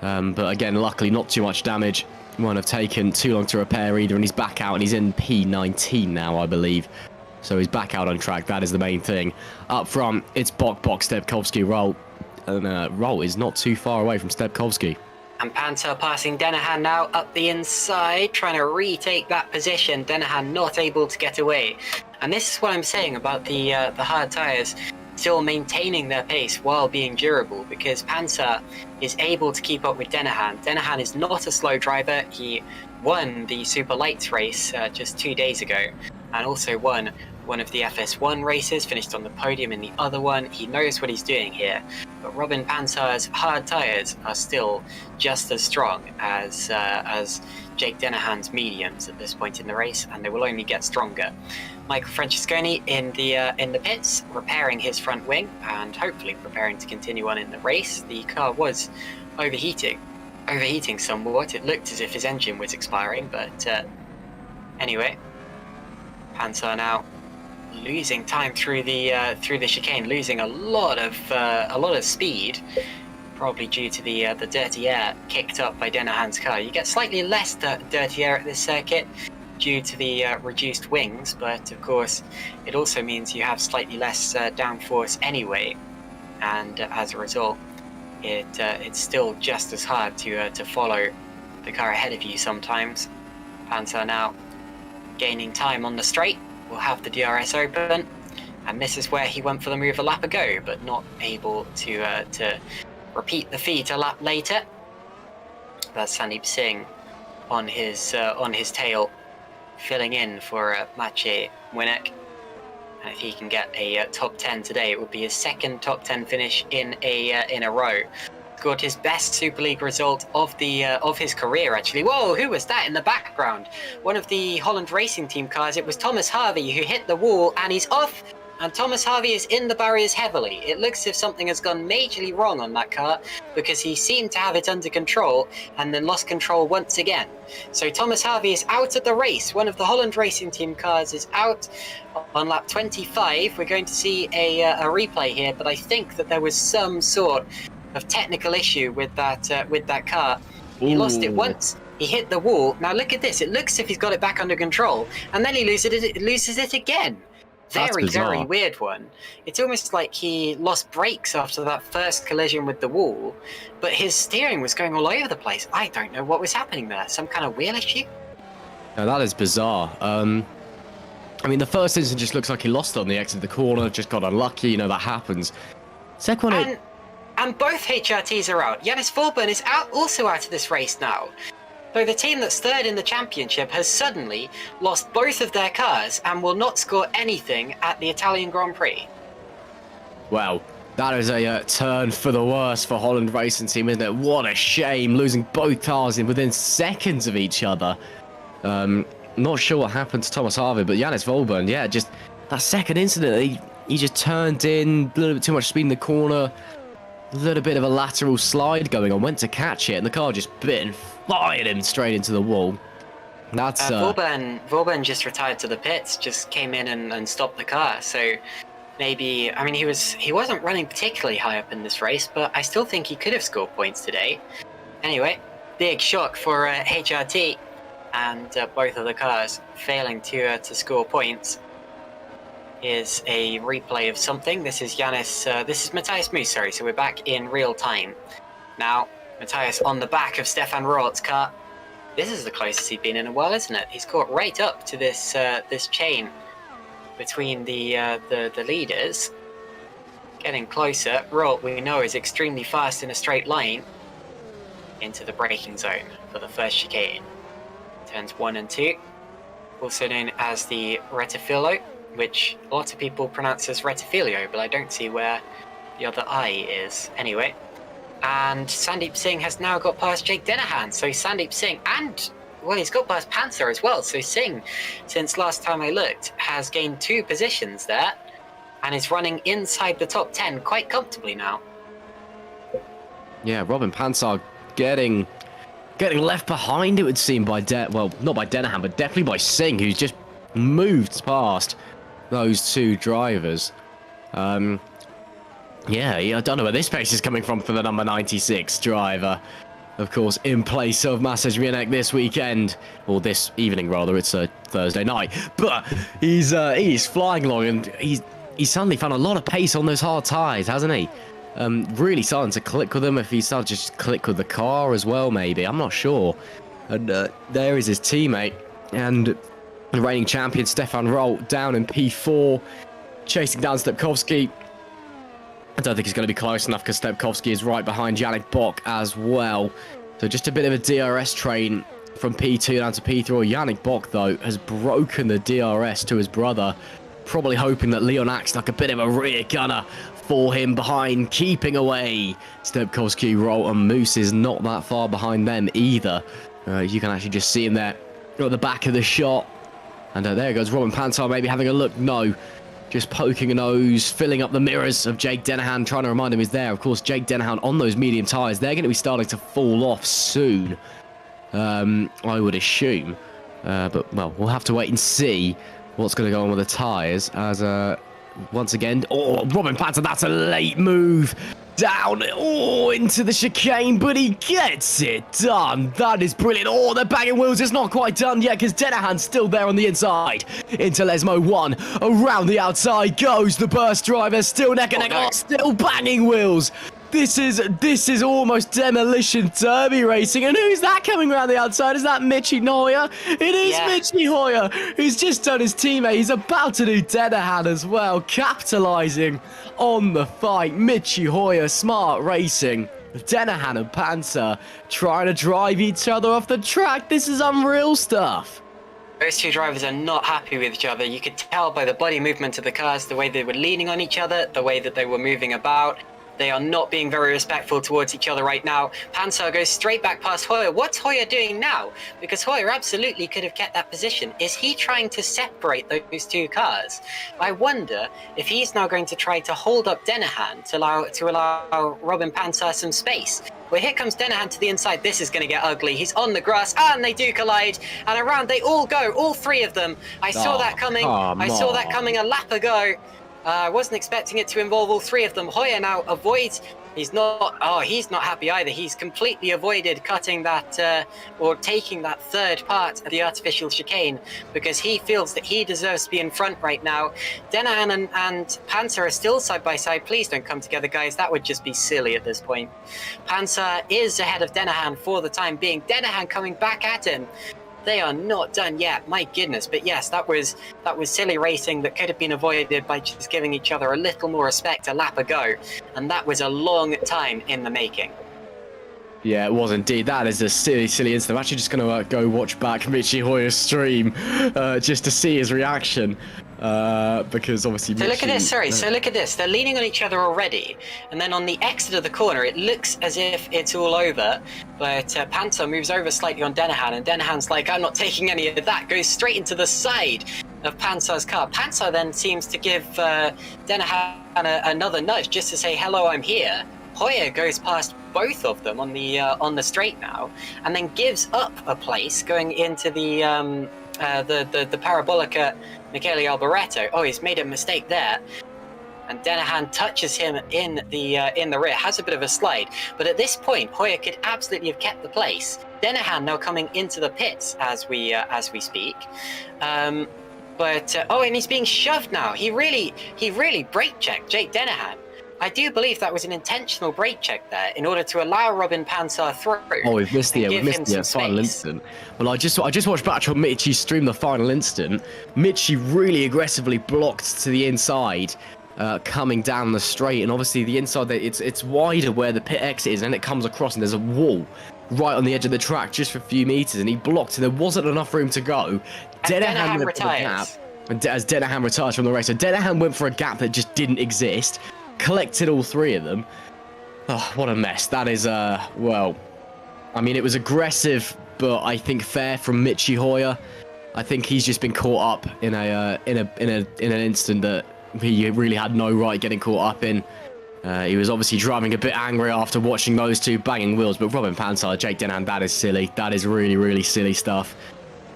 But again, luckily not too much damage. Won't have taken too long to repair either, and he's back out, and he's in P19 now, I believe. So he's back out on track. That is the main thing. Up front, it's Bock, Stepkowski, Roll. And Roll is not too far away from Stepkowski. And Panzer passing Denahan now up the inside, trying to retake that position. Denahan not able to get away. And this is what I'm saying about the hard tyres still maintaining their pace while being durable, because Panzer is able to keep up with Denahan. Denahan is not a slow driver. He won the Super Lights race just 2 days ago, and also won one of the FS1 races, finished on the podium in the other one. He knows what he's doing here. But Robin Panzer's hard tyres are still just as strong as Jake Denahan's mediums at this point in the race, and they will only get stronger. Michael Francesconi in the pits, repairing his front wing, and hopefully preparing to continue on in the race. The car was overheating somewhat. It looked as if his engine was expiring, but anyway, Panzer now losing time through the chicane, losing a lot of speed. probably due to the dirty air kicked up by Dennehan's car. You get slightly less dirty air at this circuit due to the reduced wings, but of course it also means you have slightly less downforce anyway, and as a result it's still just as hard to follow the car ahead of you sometimes. Panzer now gaining time on the straight, will have the DRS open, and this is where he went for the move a lap ago, but not able to repeat the feat a lap later. That's Sandeep Singh on his tail, filling in for Maciej Winnick. And if he can get a top 10 today, it would be his second top 10 finish in a row. Scored his best Super League result of his career, actually. Whoa, who was that in the background? One of the Holland Racing Team cars. It was Thomas Harvey who hit the wall, and he's off. And Thomas Harvey is in the barriers heavily. It looks as if something has gone majorly wrong on that car, because he seemed to have it under control and then lost control once again. So Thomas Harvey is out of the race. One of the Holland Racing Team cars is out on lap 25. We're going to see a replay here, but I think that there was some sort of technical issue with that car. He lost it once. He hit the wall. Now look at this. It looks as if he's got it back under control, and then he loses it again. Very weird one. It's almost like he lost brakes after that first collision with the wall, but his steering was going all over the place. I don't know what was happening there. Some kind of wheel issue? No, that is bizarre. I mean, the first instance just looks like he lost it on the exit of the corner, just got unlucky, you know, that happens. Second one... And both HRTs are out. Yannis Vorburn is also out of this race now. So the team that's third in the championship has suddenly lost both of their cars and will not score anything at the Italian Grand Prix. Well, that is a turn for the worse for Holland Racing Team, isn't it? What a shame, losing both cars within seconds of each other. Not sure what happened to Thomas Harvey, but Yannis Vorburn, yeah, just that second incident, he just turned in, a little bit too much speed in the corner, a little bit of a lateral slide going on, went to catch it, and the car just bit and fired him straight into the wall. That's Vorburn just retired to the pits, just came in and stopped the car. So maybe, I mean, he wasn't running particularly high up in this race, but I still think he could have scored points today. Anyway, big shock for HRT, and both of the cars failing to score points. Is a replay of something. This is Matthias Moos, sorry, so we're back in real time. Now, Matthias on the back of Stefan Roth's car. This is the closest he's been in a while, isn't it? He's caught right up to this chain between the leaders. Getting closer. Roth, we know, is extremely fast in a straight line into the braking zone for the first chicane. Turns 1 and 2, also known as the Retifilo, which a lot of people pronounce as Retifilio, but I don't see where the other I is. Anyway, and Sandeep Singh has now got past Jake Dennehan. So Sandeep Singh, and, well, he's got past Panzer as well. So Singh, since last time I looked, has gained 2 positions there and is running inside the top 10 quite comfortably now. Yeah, Robin Panzer getting left behind, it would seem, by not by Dennehan, but definitely by Singh, who's just moved past those 2 drivers. Yeah, I don't know where this pace is coming from for the number 96 driver. Of course, in place of Maciej Winnick this weekend, or this evening rather, it's a Thursday night. But he's flying along, and he's suddenly found a lot of pace on those hard tyres, hasn't he? Really starting to click with them. If he started to just click with the car as well, maybe, I'm not sure. And there is his teammate, and the reigning champion Stefan Roth down in P4, chasing down Stepkowski. I don't think he's going to be close enough because Stepkowski is right behind Yannick Bock as well. So just a bit of a DRS train from P2 down to P3. Yannick Bock, though, has broken the DRS to his brother, probably hoping that Leon Axe like a bit of a rear gunner for him behind, keeping away Stepkowski, Roth, and Moose is not that far behind them either. You can actually just see him there at the back of the shot. And there goes Robin Panzer, maybe having a look. No, just poking a nose, filling up the mirrors of Jake Dennehan, trying to remind him he's there. Of course, Jake Dennehan on those medium tyres. They're going to be starting to fall off soon, I would assume. But, well, we'll have to wait and see what's going to go on with the tyres as once again. Oh, Robin Panzer, that's a late move. Down, into the chicane, but he gets it done. That is brilliant. Oh, they're banging wheels. It's not quite done yet because Denahan's still there on the inside. Into Lesmo 1. Around the outside goes the burst driver. Still neck and neck. Oh, still banging wheels. This is almost demolition derby racing. And who's that coming around the outside? Is that Michi Hoyer? It is Michi Hoyer, who's just done his teammate. He's about to do Denahan as well, capitalizing on the fight. Michi Hoyer, smart racing. Denahan and Panzer trying to drive each other off the track. This is unreal stuff. Those two drivers are not happy with each other. You could tell by the body movement of the cars, the way they were leaning on each other, the way that they were moving about. They are not being very respectful towards each other right now. Panzer goes straight back past Hoyer. What's Hoyer doing now? Because Hoyer absolutely could have kept that position. Is he trying to separate those two cars? I wonder if he's now going to try to hold up Denahan to allow Robin Panzer some space. Well, here comes Denahan to the inside. This is going to get ugly. He's on the grass, and they do collide. And around they all go, all three of them. I saw that coming. I saw that coming a lap ago. I wasn't expecting it to involve all three of them. Hoyer now avoids. He's not happy either. He's completely avoided cutting that or taking that third part of the artificial chicane because he feels that he deserves to be in front right now. Denahan and Panzer are still side by side. Please don't come together, guys. That would just be silly at this point. Panzer is ahead of Denahan for the time being. Denahan coming back at him. They are not done yet, my goodness. But yes, that was silly racing that could have been avoided by just giving each other a little more respect a lap ago. And that was a long time in the making. Yeah, it was indeed. That is a silly incident. I'm actually just going to go watch back Michi Hoyer's stream just to see his reaction. Because obviously... So look at this, so look at this. They're leaning on each other already. And then on the exit of the corner, it looks as if it's all over. But Panzer moves over slightly on Denahan. And Denahan's like, I'm not taking any of that. Goes straight into the side of Panzer's car. Panzer then seems to give Denahan another nudge just to say, hello, I'm here. Hoyer goes past both of them on the straight now, and then gives up a place going into the parabolic Michele Alboreto. Oh, he's made a mistake there, and Denahan touches him in the rear. Has a bit of a slide, but at this point, Hoyer could absolutely have kept the place. Denahan now coming into the pits as we speak. And he's being shoved now. He really brake checked Jake Denahan. I do believe that was an intentional brake check there in order to allow Robin Panzer through. Oh, we've missed the final instant. Well, I just watched back on Michi stream the final instant. Michi really aggressively blocked to the inside, coming down the straight, and obviously the inside it's wider where the pit exit is, and it comes across, and there's a wall right on the edge of the track just for a few meters, and he blocked, and there wasn't enough room to go. Denahan retires. As Denahan retires from the race, so Denahan went for a gap that just didn't exist. Collected all three of them. Oh, what a mess. That is, well, I mean, it was aggressive, but I think fair from Michi Hoyer. I think he's just been caught up in an instant that he really had no right getting caught up in. He was obviously driving a bit angry after watching those two banging wheels, but Robin Panzer, Jake Denahan, that is silly. That is really, really silly stuff.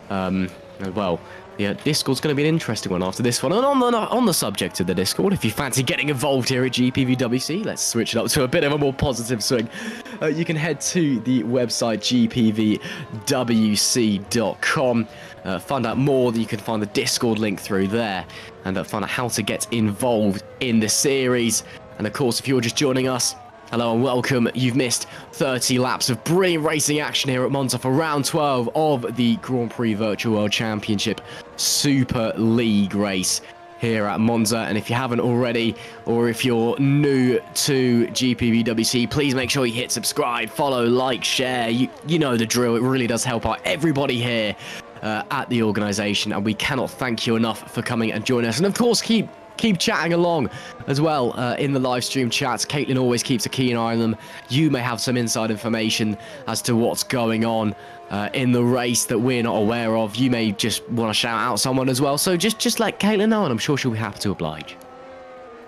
Well, yeah, Discord's going to be an interesting one after this one. And on the subject of the Discord, if you fancy getting involved here at GPVWC, let's switch it up to a bit of a more positive swing. You can head to the website gpvwc.com, find out more. You can find the Discord link through there, and find out how to get involved in the series. And of course, if you're just joining us, hello and welcome. You've missed 30 laps of brilliant racing action here at Monza for round 12 of the Grand Prix Virtual World Championship Super League race here at Monza. And if you haven't already, or if you're new to GPVWC, please make sure you hit subscribe, follow, like, share. You know the drill. It really does help out everybody here at the organisation, and we cannot thank you enough for coming and joining us. And of course, keep chatting along as well in the live stream chats. Caitlin always keeps a keen eye on them. You may have some inside information as to what's going on in the race that we're not aware of. You may just want to shout out someone as well. So just let Caitlin know, and I'm sure she'll be happy to oblige.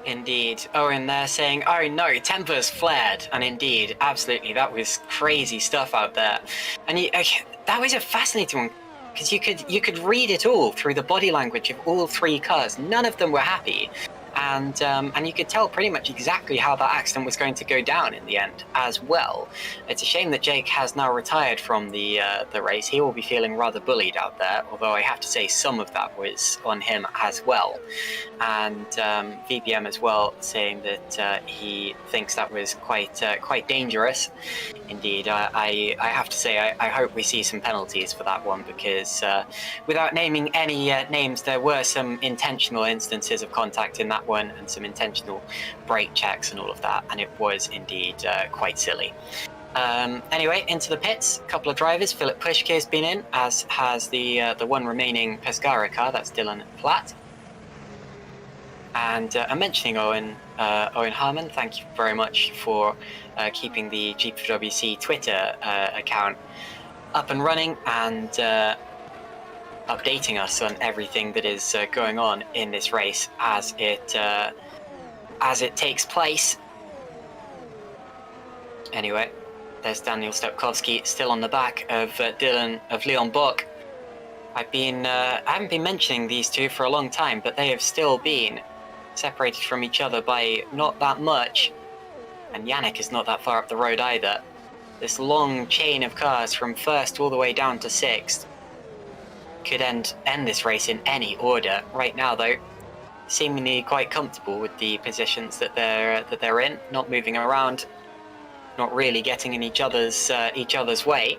Indeed. Oh, and they're saying, oh no, tempers flared. And indeed, absolutely, that was crazy stuff out there. And that was a fascinating one, because you could read it all through the body language of all three cars. None of them were happy. and you could tell pretty much exactly how that accident was going to go down in the end as well. It's a shame that Jake has now retired from the race. He will be feeling rather bullied out there, although I have to say some of that was on him as well. And VBM as well, saying that he thinks that was quite dangerous. Indeed, I have to say I hope we see some penalties for that one, because without naming any names, there were some intentional instances of contact in that one and some intentional brake checks and all of that, and it was indeed quite silly. Anyway, into the pits, a couple of drivers. Philip Pushke has been in, as has the one remaining Pescara car, that's Dylan Platt. And I'm mentioning Owen Harmon. Thank you very much for keeping the GPVWC Twitter account up and running and updating us on everything that is going on in this race as it takes place. Anyway, there's Daniel Stepkowski still on the back of Leon Bock. I haven't been mentioning these two for a long time, but they have still been separated from each other by not that much, and Yannick is not that far up the road either. This long chain of cars from first all the way down to sixth could end this race in any order. Right now, though, seemingly quite comfortable with the positions that they're in, not moving around, not really getting in each other's way.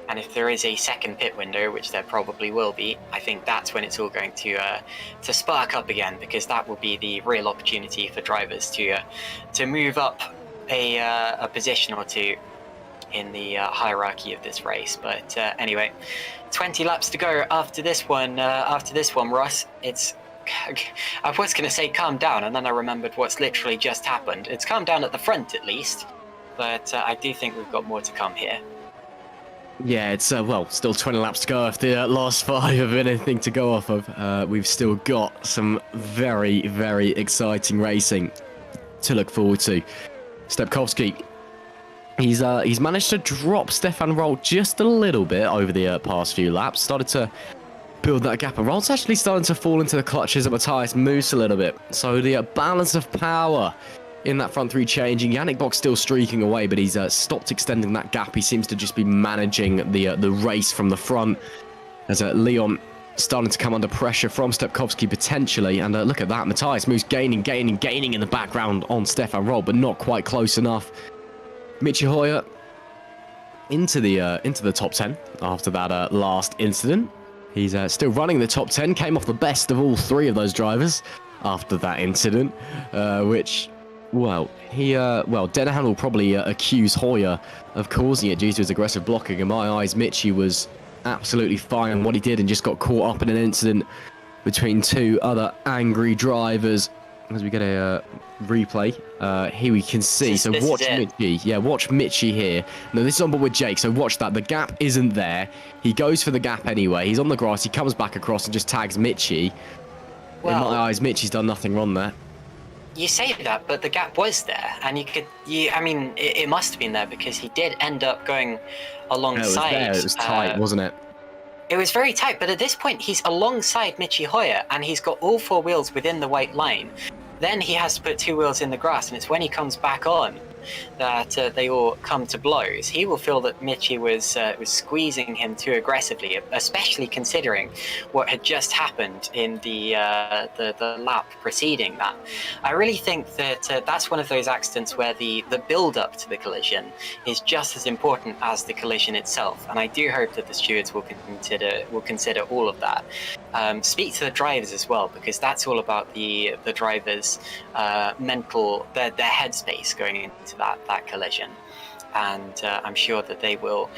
And if there is a second pit window, which there probably will be, I think that's when it's all going to spark up again, because that will be the real opportunity for drivers to move up a position or two in the hierarchy of this race. But anyway, 20 laps to go after this one. Ross, it's I was going to say calm down, and then I remembered what's literally just happened. It's calmed down at the front at least, but I do think we've got more to come here. Yeah, it's, still 20 laps to go if the last 5 have anything to go off of. We've still got some very, very exciting racing to look forward to. Stepkowski, he's managed to drop Stefan Roll just a little bit over the past few laps. Started to build that gap, and Roll's actually starting to fall into the clutches of Matthias Moose a little bit. So the balance of power in that front three changing. Yannick Bock's still streaking away, but he's stopped extending that gap. He seems to just be managing the race from the front, as Leon starting to come under pressure from Stepkowski potentially. And look at that, Matthias Moose gaining in the background on Stefan Roll, but not quite close enough. Michi Hoyer into the top 10 after that last incident. He's still running the top 10, came off the best of all 3 of those drivers after that incident, which... Well, Dennehan will probably accuse Hoyer of causing it due to his aggressive blocking. In my eyes, Michi was absolutely fine on what he did and just got caught up in an incident between 2 other angry drivers. As we get a replay, here we can see. So watch Michi. Yeah, watch Michi here. No, this is on board with Jake, so watch that. The gap isn't there. He goes for the gap anyway. He's on the grass. He comes back across and just tags Michi. Well, in my eyes, Michi's done nothing wrong there. You say that, but the gap was there, and it must have been there, because he did end up going alongside. Yeah, it was tight, wasn't it? It was very tight, but at this point he's alongside Michi Hoyer, and he's got all 4 wheels within the white line. Then he has to put 2 wheels in the grass, and it's when he comes back on that they all come to blows. He will feel that Michi was squeezing him too aggressively, especially considering what had just happened in the lap preceding that. I really think that that's one of those accidents where the build-up to the collision is just as important as the collision itself, and I do hope that the stewards will consider all of that. Speak to the drivers as well, because that's all about the drivers' mental, their headspace going into that collision, and I'm sure that they will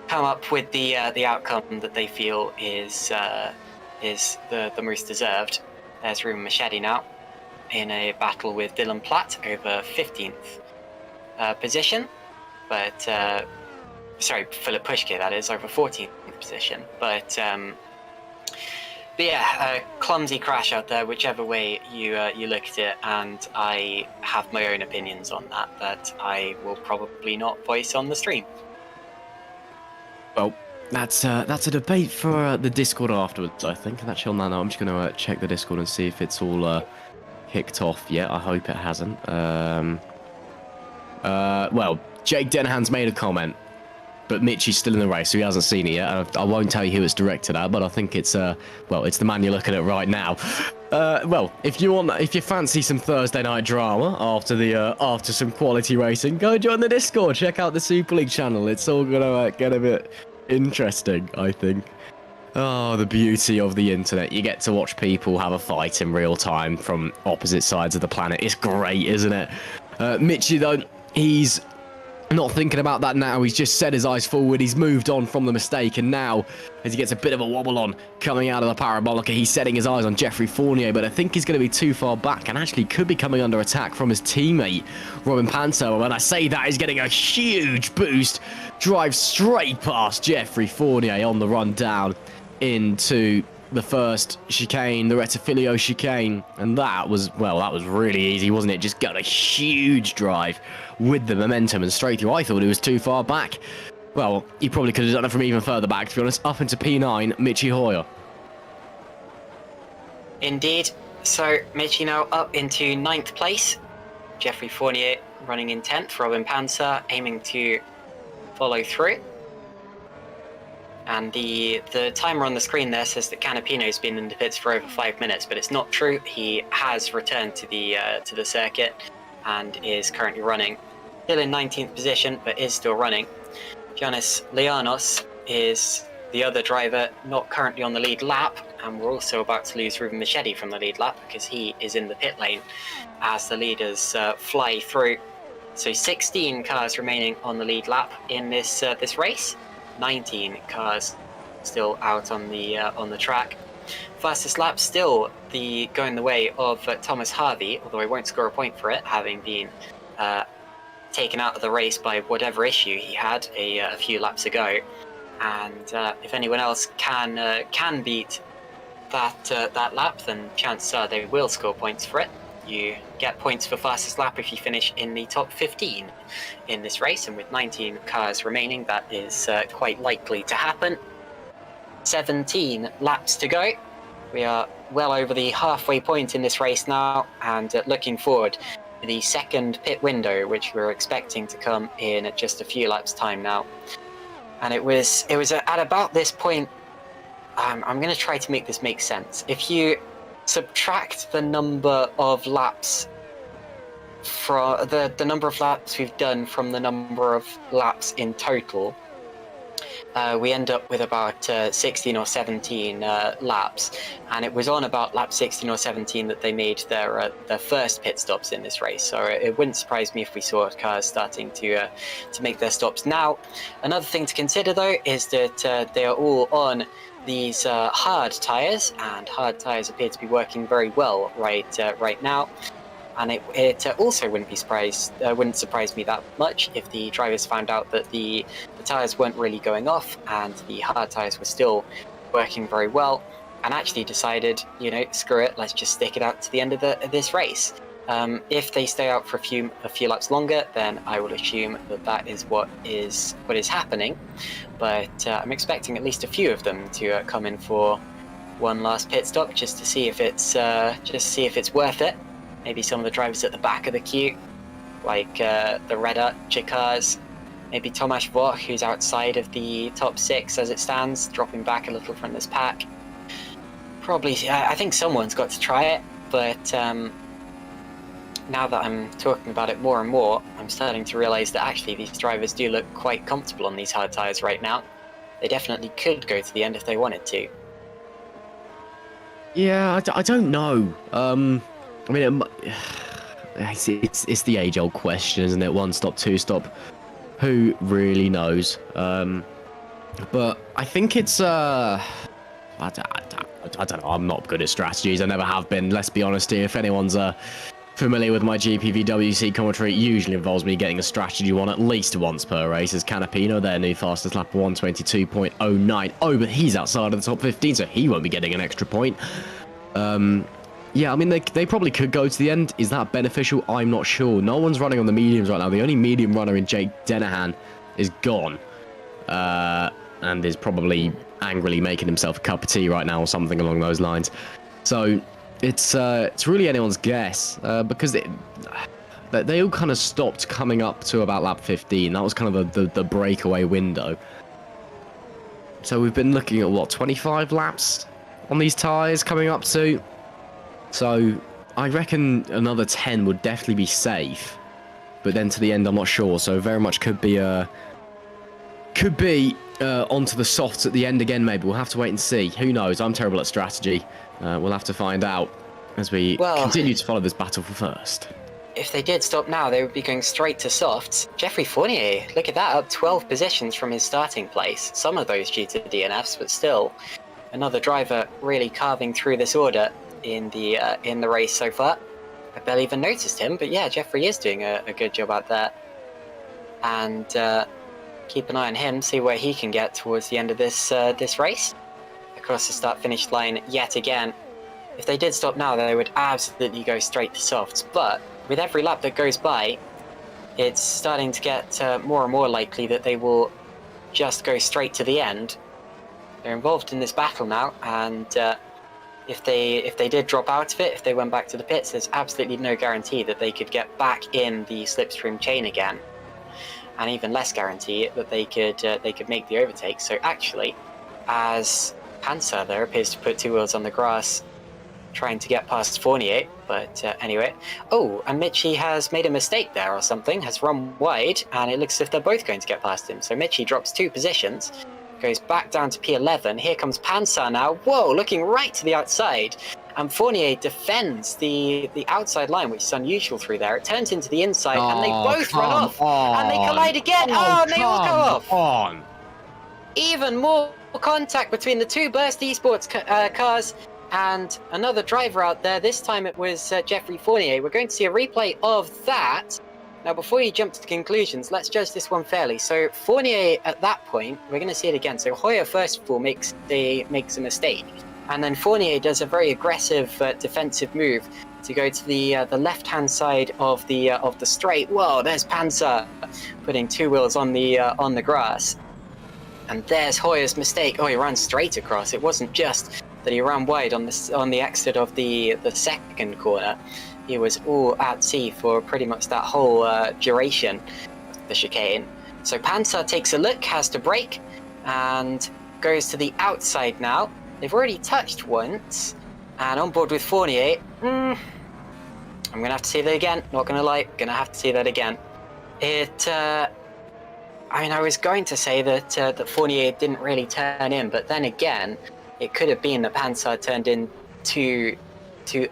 come up with the outcome that they feel is the most deserved. There's Ruben Machete now in a battle with Dylan Platt over 15th position, but sorry, Philip Pushke, that is, over 14th position, but yeah, a clumsy crash out there, whichever way you look at it, and I have my own opinions on that I will probably not voice on the stream. Well, that's a debate for the Discord afterwards, I think. And actually, on that note, I'm just going to check the Discord and see if it's all kicked off yet. I hope it hasn't. Well, Jake Dennehan's made a comment, but Mitchy's still in the race, so he hasn't seen it yet. I won't tell you who it's directed at, but I think it's well, it's the man you're looking at right now. Well, if you fancy some Thursday night drama after some quality racing, go join the Discord. Check out the Superleague channel. It's all gonna get a bit interesting, I think. Oh, the beauty of the internet. You get to watch people have a fight in real time from opposite sides of the planet. It's great, isn't it? Mitchy, though, he's not thinking about that now. He's just set his eyes forward. He's moved on from the mistake. And now, as he gets a bit of a wobble on coming out of the parabolica, he's setting his eyes on Jeffrey Fournier. But I think he's going to be too far back and actually could be coming under attack from his teammate, Robin Panto. When I say that, he's getting a huge boost. Drives straight past Jeffrey Fournier on the run down into the first chicane, the Retifilio chicane, and that was really easy, wasn't it? Just got a huge drive with the momentum and straight through. I thought he was too far back. Well, he probably could have done it from even further back, to be honest. Up into P9, Mitchy Hoyer. Indeed. So Mitchy now up into 9th place. Jeffrey Fournier running in 10th. Robin Panzer aiming to follow through. And the timer on the screen there says that Canapino's been in the pits for over 5 minutes, but it's not true. He has returned to the circuit and is currently running. Still in 19th position, but is still running. Giannis Lianos is the other driver, not currently on the lead lap, and we're also about to lose Ruben Machete from the lead lap because he is in the pit lane as the leaders fly through. So 16 cars remaining on the lead lap in this race. 19 cars still out on the track. Fastest lap still going the way of Thomas Harvey, although he won't score a point for it, having been taken out of the race by whatever issue he had a few laps ago. And if anyone else can beat that lap, then chances are they will score points for it. You get points for fastest lap if you finish in the top 15 in this race, and with 19 cars remaining, that is quite likely to happen. 17 laps to go. We are well over the halfway point in this race now, and looking forward to the second pit window, which we're expecting to come in at just a few laps' time now. And it was at about this point. I'm going to try to make this make sense. If you subtract the number of laps from the number of laps we've done from the number of laps in total, we end up with about 16 or 17 laps, and it was on about lap 16 or 17 that they made their first pit stops in this race. So it wouldn't surprise me if we saw cars starting to make their stops now. Another thing to consider, though, is that they are all on these hard tyres, and hard tyres appear to be working very well right now. And it also wouldn't surprise me that much if the drivers found out that the tyres weren't really going off and the hard tyres were still working very well, and actually decided, screw it, let's just stick it out to the end of this race. If they stay out for a few laps longer, then I will assume that is what is happening. But I'm expecting at least a few of them to come in for one last pit stop just to see if it's worth it. Maybe some of the drivers at the back of the queue, like the Red Archer cars. Maybe Tomasz Włoch, who's outside of the top 6 as it stands, dropping back a little from this pack. Probably, I think someone's got to try it, but now that I'm talking about it more and more, I'm starting to realise that actually these drivers do look quite comfortable on these hard tyres right now. They definitely could go to the end if they wanted to. Yeah, I don't know. I mean, it's the age-old question, isn't it? One stop, two stop. Who really knows? But I think it's I don't know. I'm not good at strategies. I never have been. Let's be honest here. If anyone's familiar with my GPVWC commentary, it usually involves me getting a strategy one at least once per race. As Canapino, their new fastest lap, 122.09. Oh, but he's outside of the top 15, so he won't be getting an extra point. Yeah, I mean, they probably could go to the end. Is that beneficial? I'm not sure. No one's running on the mediums right now. The only medium runner in Jake Dennehan is gone. And is probably angrily making himself a cup of tea right now or something along those lines. So it's really anyone's guess because they all kind of stopped coming up to about lap 15. That was kind of the breakaway window. So we've been looking at what, 25 laps on these tyres coming up to. So I reckon another 10 would definitely be safe, but then to the end I'm not sure. So very much could be onto the softs at the end again. Maybe we'll have to wait and see. Who knows? I'm terrible at strategy. We'll have to find out as we continue to follow this battle for first. If they did stop now, they would be going straight to softs. Jeffrey Fournier, look at that, up 12 positions from his starting place. Some of those due to DNFs, but still, another driver really carving through this order in the race so far. I barely even noticed him, but yeah, Jeffrey is doing a good job out there. And keep an eye on him, see where he can get towards the end of this race. Across the start-finish line yet again. If they did stop now, they would absolutely go straight to softs, but with every lap that goes by, it's starting to get more and more likely that they will just go straight to the end. They're involved in this battle now, and if they did drop out of it, if they went back to the pits, there's absolutely no guarantee that they could get back in the slipstream chain again, and even less guarantee that they could make the overtake. So actually, as Panzer there appears to put two wheels on the grass, trying to get past Fournier, but anyway. Oh, and Mitchie has made a mistake there or something, has run wide, and it looks as if they're both going to get past him. So Mitchie drops 2 positions, goes back down to P11. Here comes Panzer now. Whoa, looking right to the outside. And Fournier defends the outside line, which is unusual through there. It turns into the inside, and they both run off. And they collide again. And they all go off. Even more contact between the two Burst Esports cars. And another driver out there. This time it was Jeffrey Fournier. We're going to see a replay of that. Now, before you jump to the conclusions, let's judge this one fairly. So Fournier, at that point, we're going to see it again. So Hoyer, first of all, makes a mistake. And then Fournier does a very aggressive defensive move to go to the left-hand side of the straight. Whoa, there's Panzer putting 2 wheels on the grass. And there's Hoyer's mistake. Oh, he ran straight across. It wasn't just that he ran wide on the exit of the second corner. He was all at sea for pretty much that whole duration of the chicane. So Panzer takes a look, has to brake, and goes to the outside now. They've already touched once, and on board with Fournier. I'm going to have to see that again, not going to lie, going to have to see that again. I was going to say that Fournier didn't really turn in, but then again, it could have been that Panzer turned in too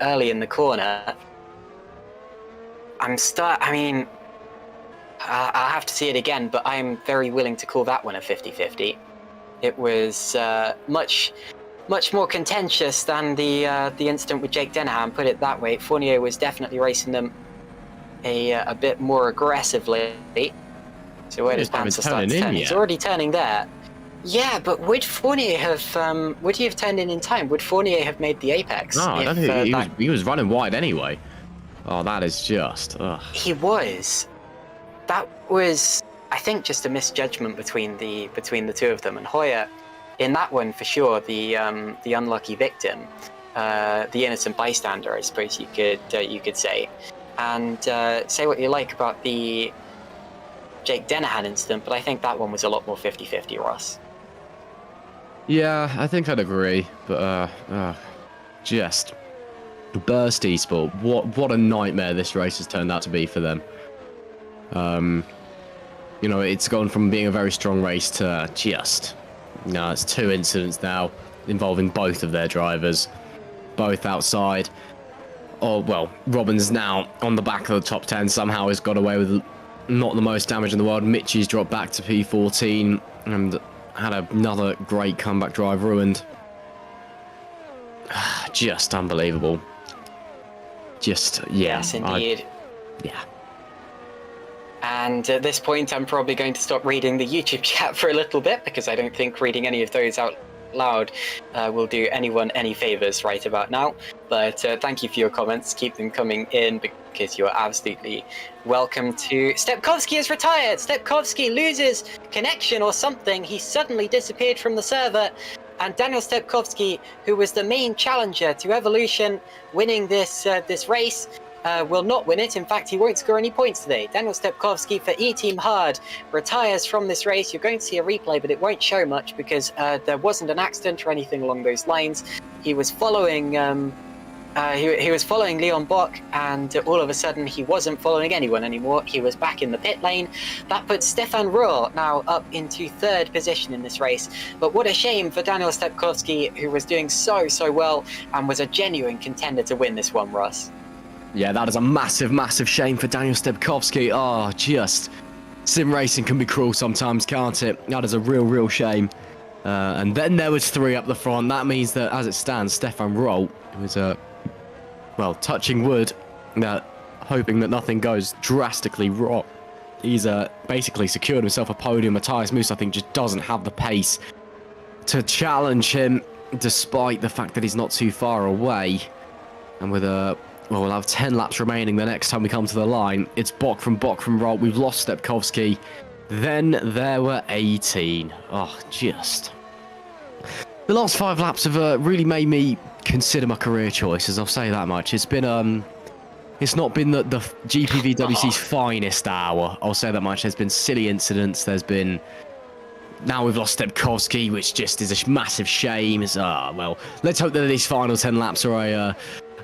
early in the corner. I'll have to see it again, but I'm very willing to call that one a 50-50. It was much more contentious than the incident with Jake Dennehan, put it that way. Fournier was definitely racing them a bit more aggressively. So where does Panzer start to turn? He's already turning there. Yeah, but would Fournier have? Would he have turned in time? Would Fournier have made the apex? No, I don't think he was running wide anyway. Oh, that is just. Ugh. He was. That was, I think, just a misjudgment between the two of them. And Hoyer, in that one for sure, the unlucky victim, the innocent bystander, I suppose you could say. And say what you like about the Jake Dennehan incident, but I think that one was a lot more 50-50, Ross. Yeah, I think I'd agree, but just Burst Esport, what a nightmare this race has turned out to be for them. It's gone from being a very strong race to just, it's 2 incidents now involving both of their drivers, both outside. Oh well, Robin's now on the back of the top 10. Somehow has got away with not the most damage in the world. Mitchie's dropped back to P14 and had another great comeback drive ruined. Just unbelievable. Just, yeah. Yes, indeed. Yeah. And at this point, I'm probably going to stop reading the YouTube chat for a little bit, because I don't think reading any of those out loud will do anyone any favors right about now. But thank you for your comments. Keep them coming in, because you are absolutely welcome to. Stepkovsky is retired. Stepkovsky loses connection or something. He suddenly disappeared from the server, And Daniel Stepkowski, who was the main challenger to Evolution winning this race, will not win it. In fact, he won't score any points today. Daniel Stepkowski for E-Team Hard retires from this race. You're going to see a replay, but it won't show much because there wasn't an accident or anything along those lines. He was following he was following Leon Bock, and all of a sudden he wasn't following anyone anymore. He was back in the pit lane. That puts Stefan Rohr now up into third position in this race. But what a shame for Daniel Stepkowski, who was doing so well and was a genuine contender to win this one, Ross. Yeah, that is a massive shame for Daniel Stepkowski. Oh, just Simracing can be cruel sometimes, can't it? That is a real shame. And then there was 3 up the front. That means that, as it stands, Stefan Rohr, who is well, touching wood, hoping that nothing goes drastically wrong. He's basically secured himself a podium. Matthias Moos, I think, just doesn't have the pace to challenge him, despite the fact that he's not too far away. And with well, we'll have 10 laps remaining the next time we come to the line. It's Bock from Roll. We've lost Stepkowski. Then there were 18. Oh, just... The last 5 laps have really made me consider my career choices, I'll say that much. It's been, it's not been the GPVWC's finest hour, I'll say that much. There's been silly incidents, there's been... Now we've lost Stepkowski, which just is a massive shame. Well, let's hope that these final 10 laps are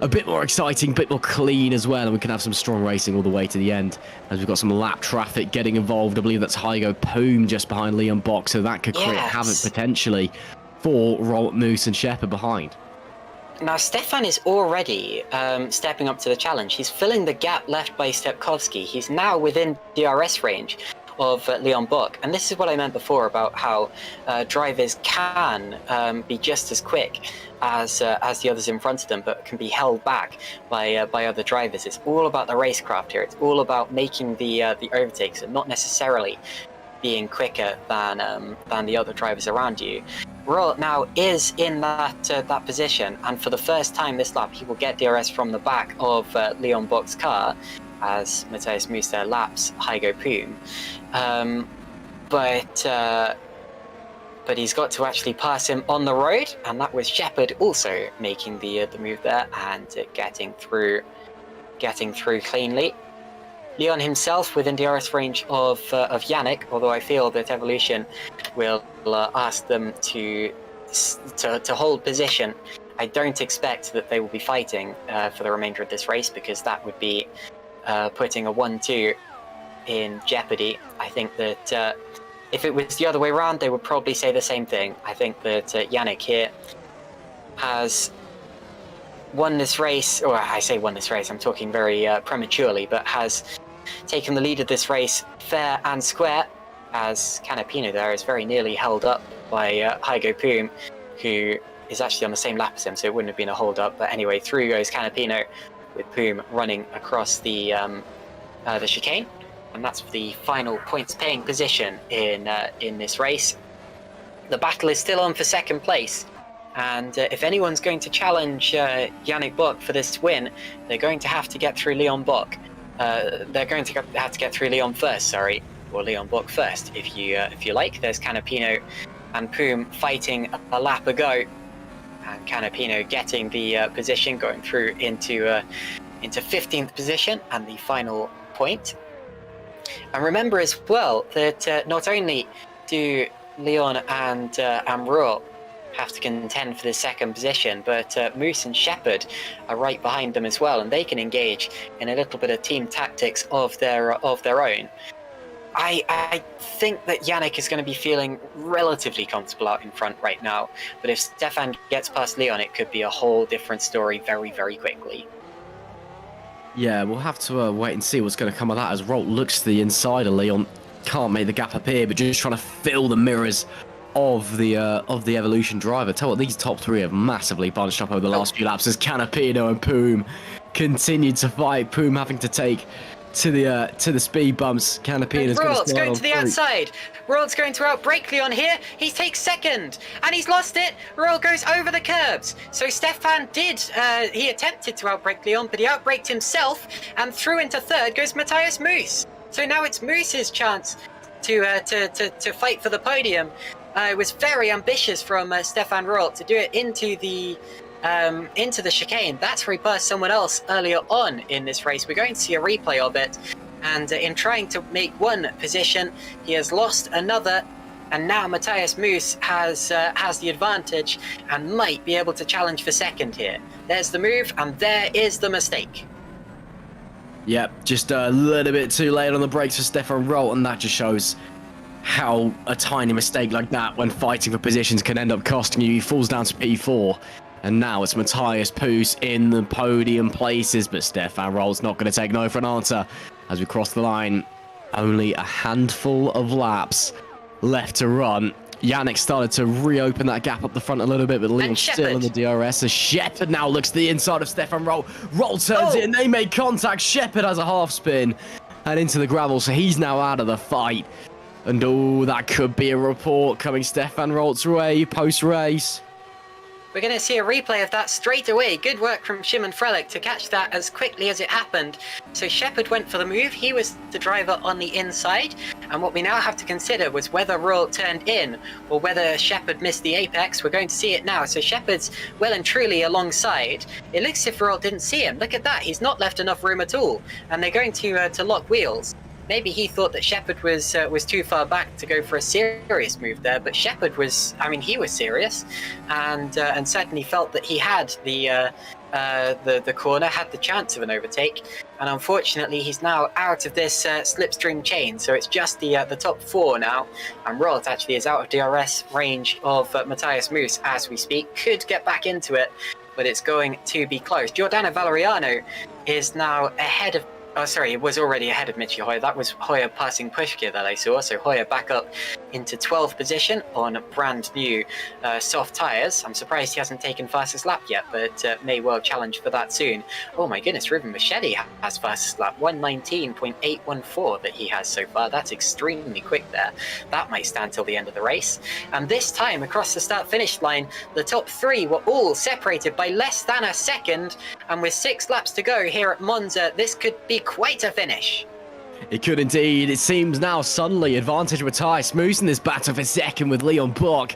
a bit more exciting, a bit more clean as well, and we can have some strong racing all the way to the end, as we've got some lap traffic getting involved. I believe that's Hygo Poom just behind Leon Bock, so that could create havoc potentially for Robert Moose and Shepard behind. Now, Stefan is already stepping up to the challenge. He's filling the gap left by Stepkowski. He's now within DRS range of Leon Bock. And this is what I meant before about how drivers can be just as quick as the others in front of them, but can be held back by other drivers. It's all about the racecraft here. It's all about making the overtakes and not necessarily being quicker than the other drivers around you. Rohr now is in that position, and for the first time this lap he will get DRS from the back of Leon Bock's car as Matthias Moos there laps Hygo Poom. But he's got to actually pass him on the road, and that was Shepard also making the move there and getting through cleanly. Leon himself within DRS range of Yannick, although I feel that Evolution will ask them to hold position. I don't expect that they will be fighting for the remainder of this race, because that would be putting a 1-2 in jeopardy. I think that if it was the other way around, they would probably say the same thing. I think that Yannick here has won this race, or I say won this race, I'm talking very prematurely, but has taken the lead of this race fair and square, as Canapino there is very nearly held up by Hygo Poom, who is actually on the same lap as him, so it wouldn't have been a hold up. But anyway, through goes Canapino with Poom running across the chicane, and that's the final points paying position in this race. The battle is still on for second place, and if anyone's going to challenge Yannick Bock for this win, they're going to have to get through Leon Bock. They're going to have to get through Leon first, or Leon Bock first, if you like. There's Canapino and Poom fighting a lap ago, and Canapino getting the position, going through into 15th position and the final point. And remember as well that not only do Leon and Rohr have to contend for the second position, but Moose and Shepard are right behind them as well, and they can engage in a little bit of team tactics of their own. I think that Yannick is going to be feeling relatively comfortable out in front right now, but if Stefan gets past Leon, it could be a whole different story very, very quickly. Yeah, we'll have to wait and see what's going to come of that, as Rolt looks to the inside of Leon. Can't make the gap appear, but just trying to fill the mirrors of the Evolution driver. Tell you what, these top three have massively bunched up over the last few laps as Canapino and Poom continued to fight. Poom having to take to the speed bumps. Canapino's going to the outside. Royal's going to outbrake Leon here. He takes second, and he's lost it. Royal goes over the curbs. So Stefan he attempted to outbrake Leon, but he outbraked himself, and through into third goes Matthias Moos. So now it's Moose's chance to fight for the podium. It was very ambitious from Stefan Rolt to do it into the chicane. That's where he passed someone else earlier on in this race. We're going to see a replay of it. And in trying to make one position, he has lost another. And now Matthias Moos has the advantage and might be able to challenge for second here. There's the move, and there is the mistake. Yep, just a little bit too late on the brakes for Stefan Rolt, and that just shows how a tiny mistake like that when fighting for positions can end up costing you. He falls down to P4, and now it's Matthias Moos in the podium places, but Stefan Rolt's not going to take no for an answer as we cross the line. Only a handful of laps left to run. Yannick started to reopen that gap up the front a little bit, but Leon's still in the DRS. As Shepard now looks to the inside of Stefan Rolt. Rolt turns in, they make contact. Shepard has a half spin and into the gravel, so he's now out of the fight. And oh, that could be a report coming Stefan Rolt's way post-race. We're going to see a replay of that straight away. Good work from Szymon Frelik to catch that as quickly as it happened. So Shepard went for the move. He was the driver on the inside. And what we now have to consider was whether Rolt turned in or whether Shepard missed the apex. We're going to see it now. So Shepard's well and truly alongside. It looks as if Rolt didn't see him. Look at that. He's not left enough room at all. And they're going to lock wheels. Maybe he thought that Shepard was too far back to go for a serious move there, but Shepard was, I mean, he was serious, and certainly felt that he had the corner, had the chance of an overtake, and unfortunately he's now out of this slipstream chain, so it's just the top four now, and Rolt actually is out of DRS range of Matthias Moos as we speak. Could get back into it, but it's going to be close. Giordano Valeriano is now ahead of it was already ahead of Michi Hoyer. That was Hoyer passing Pushkir that I saw. So Hoyer back up into 12th position on brand new soft tyres. I'm surprised he hasn't taken fastest lap yet, but may well challenge for that soon. Oh my goodness, Ruben Machete has fastest lap, 1:19.814 that he has so far. That's extremely quick there. That might stand till the end of the race. And this time across the start-finish line, the top three were all separated by less than a second. And with 6 laps to go here at Monza, this could be quite a finish. It could indeed. It seems now suddenly advantage Matthias Moos in this battle for second with Leon Bock.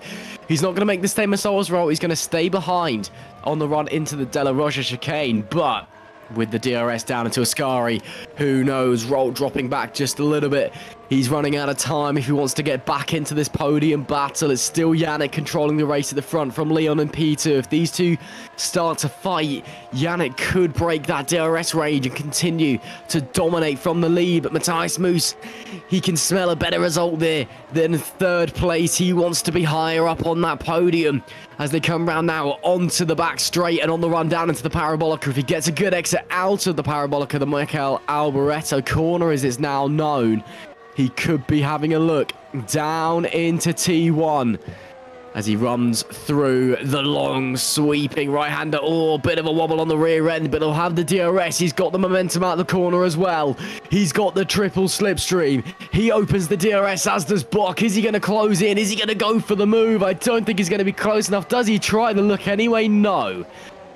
He's not going to make the same Massa's role. He's going to stay behind on the run into the Della Roja chicane, but with the DRS down into Ascari, who knows, Rolt dropping back just a little bit. He's running out of time if he wants to get back into this podium battle. It's still Yannick controlling the race at the front from Leon and Peter. If these two start to fight, Yannick could break that DRS range and continue to dominate from the lead. But Matthias Moos, he can smell a better result there than third place. He wants to be higher up on that podium as they come round now onto the back straight and on the run down into the Parabolica. If he gets a good exit out of the Parabolica, the Michael Alboreto corner as it's now known, he could be having a look down into T1 as he runs through the long sweeping right-hander. Oh, bit of a wobble on the rear end, but he'll have the DRS. He's got the momentum out the corner as well. He's got the triple slipstream. He opens the DRS, as does Bock. Is he going to close in? Is he going to go for the move? I don't think he's going to be close enough. Does he try the look anyway? No.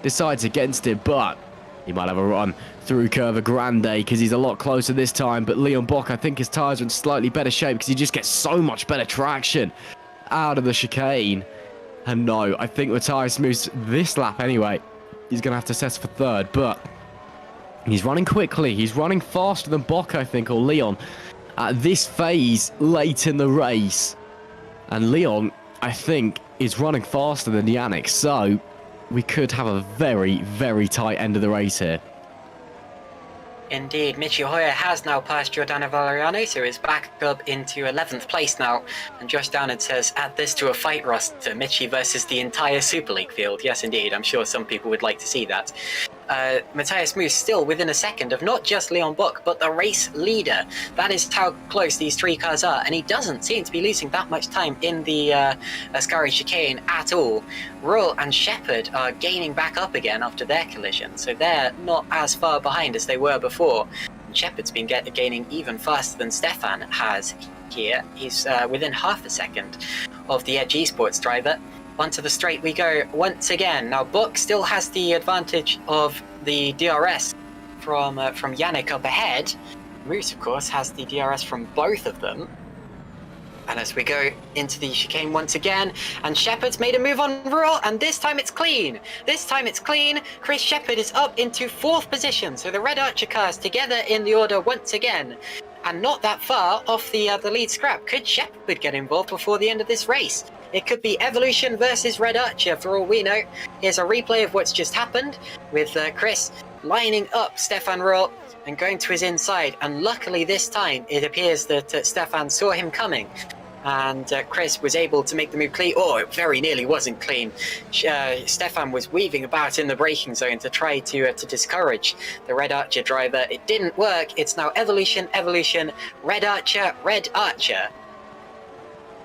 Decides against it, but he might have a run through Curva Grande because he's a lot closer this time. But Leon Bock, I think his tyres are in slightly better shape because he just gets so much better traction out of the chicane. And no, I think Matthias Moos this lap anyway, he's going to have to settle for third. But he's running quickly. He's running faster than Bock, I think, or Leon at this phase late in the race. And Leon, I think, is running faster than Yannick. So we could have a very, very tight end of the race here. Indeed, Michi Hoyer has now passed Giordano Valeriano, so is back up into 11th place now. And Josh Downard says, add this to a fight roster, Michi versus the entire Super League field. Yes, indeed, I'm sure some people would like to see that. Matthias Moos still within a second of not just Leon Bock, but the race leader. That is how close these three cars are, and he doesn't seem to be losing that much time in the Ascari chicane at all. Royal and Shepard are gaining back up again after their collision, so they're not as far behind as they were before. And Shepard's been gaining even faster than Stefan has here. He's within half a second of the Edge Esports driver. Onto the straight we go once again. Now Bock still has the advantage of the DRS from Yannick up ahead. Moos, of course, has the DRS from both of them. And as we go into the chicane once again, and Shepard's made a move on Rule, and this time it's clean. This time it's clean. Chris Shepard is up into 4th position, so the Red Archer cars together in the order once again. And not that far off the lead scrap. Could Shepard get involved before the end of this race? It could be Evolution versus Red Archer for all we know. Here's a replay of what's just happened with Chris lining up Stefan Rule and going to his inside. And luckily this time it appears that Stefan saw him coming. And Chris was able to make the move clean. Oh, it very nearly wasn't clean. Stefan was weaving about in the braking zone to try to discourage the Red Archer driver. It didn't work. It's now Evolution, Evolution, Red Archer, Red Archer.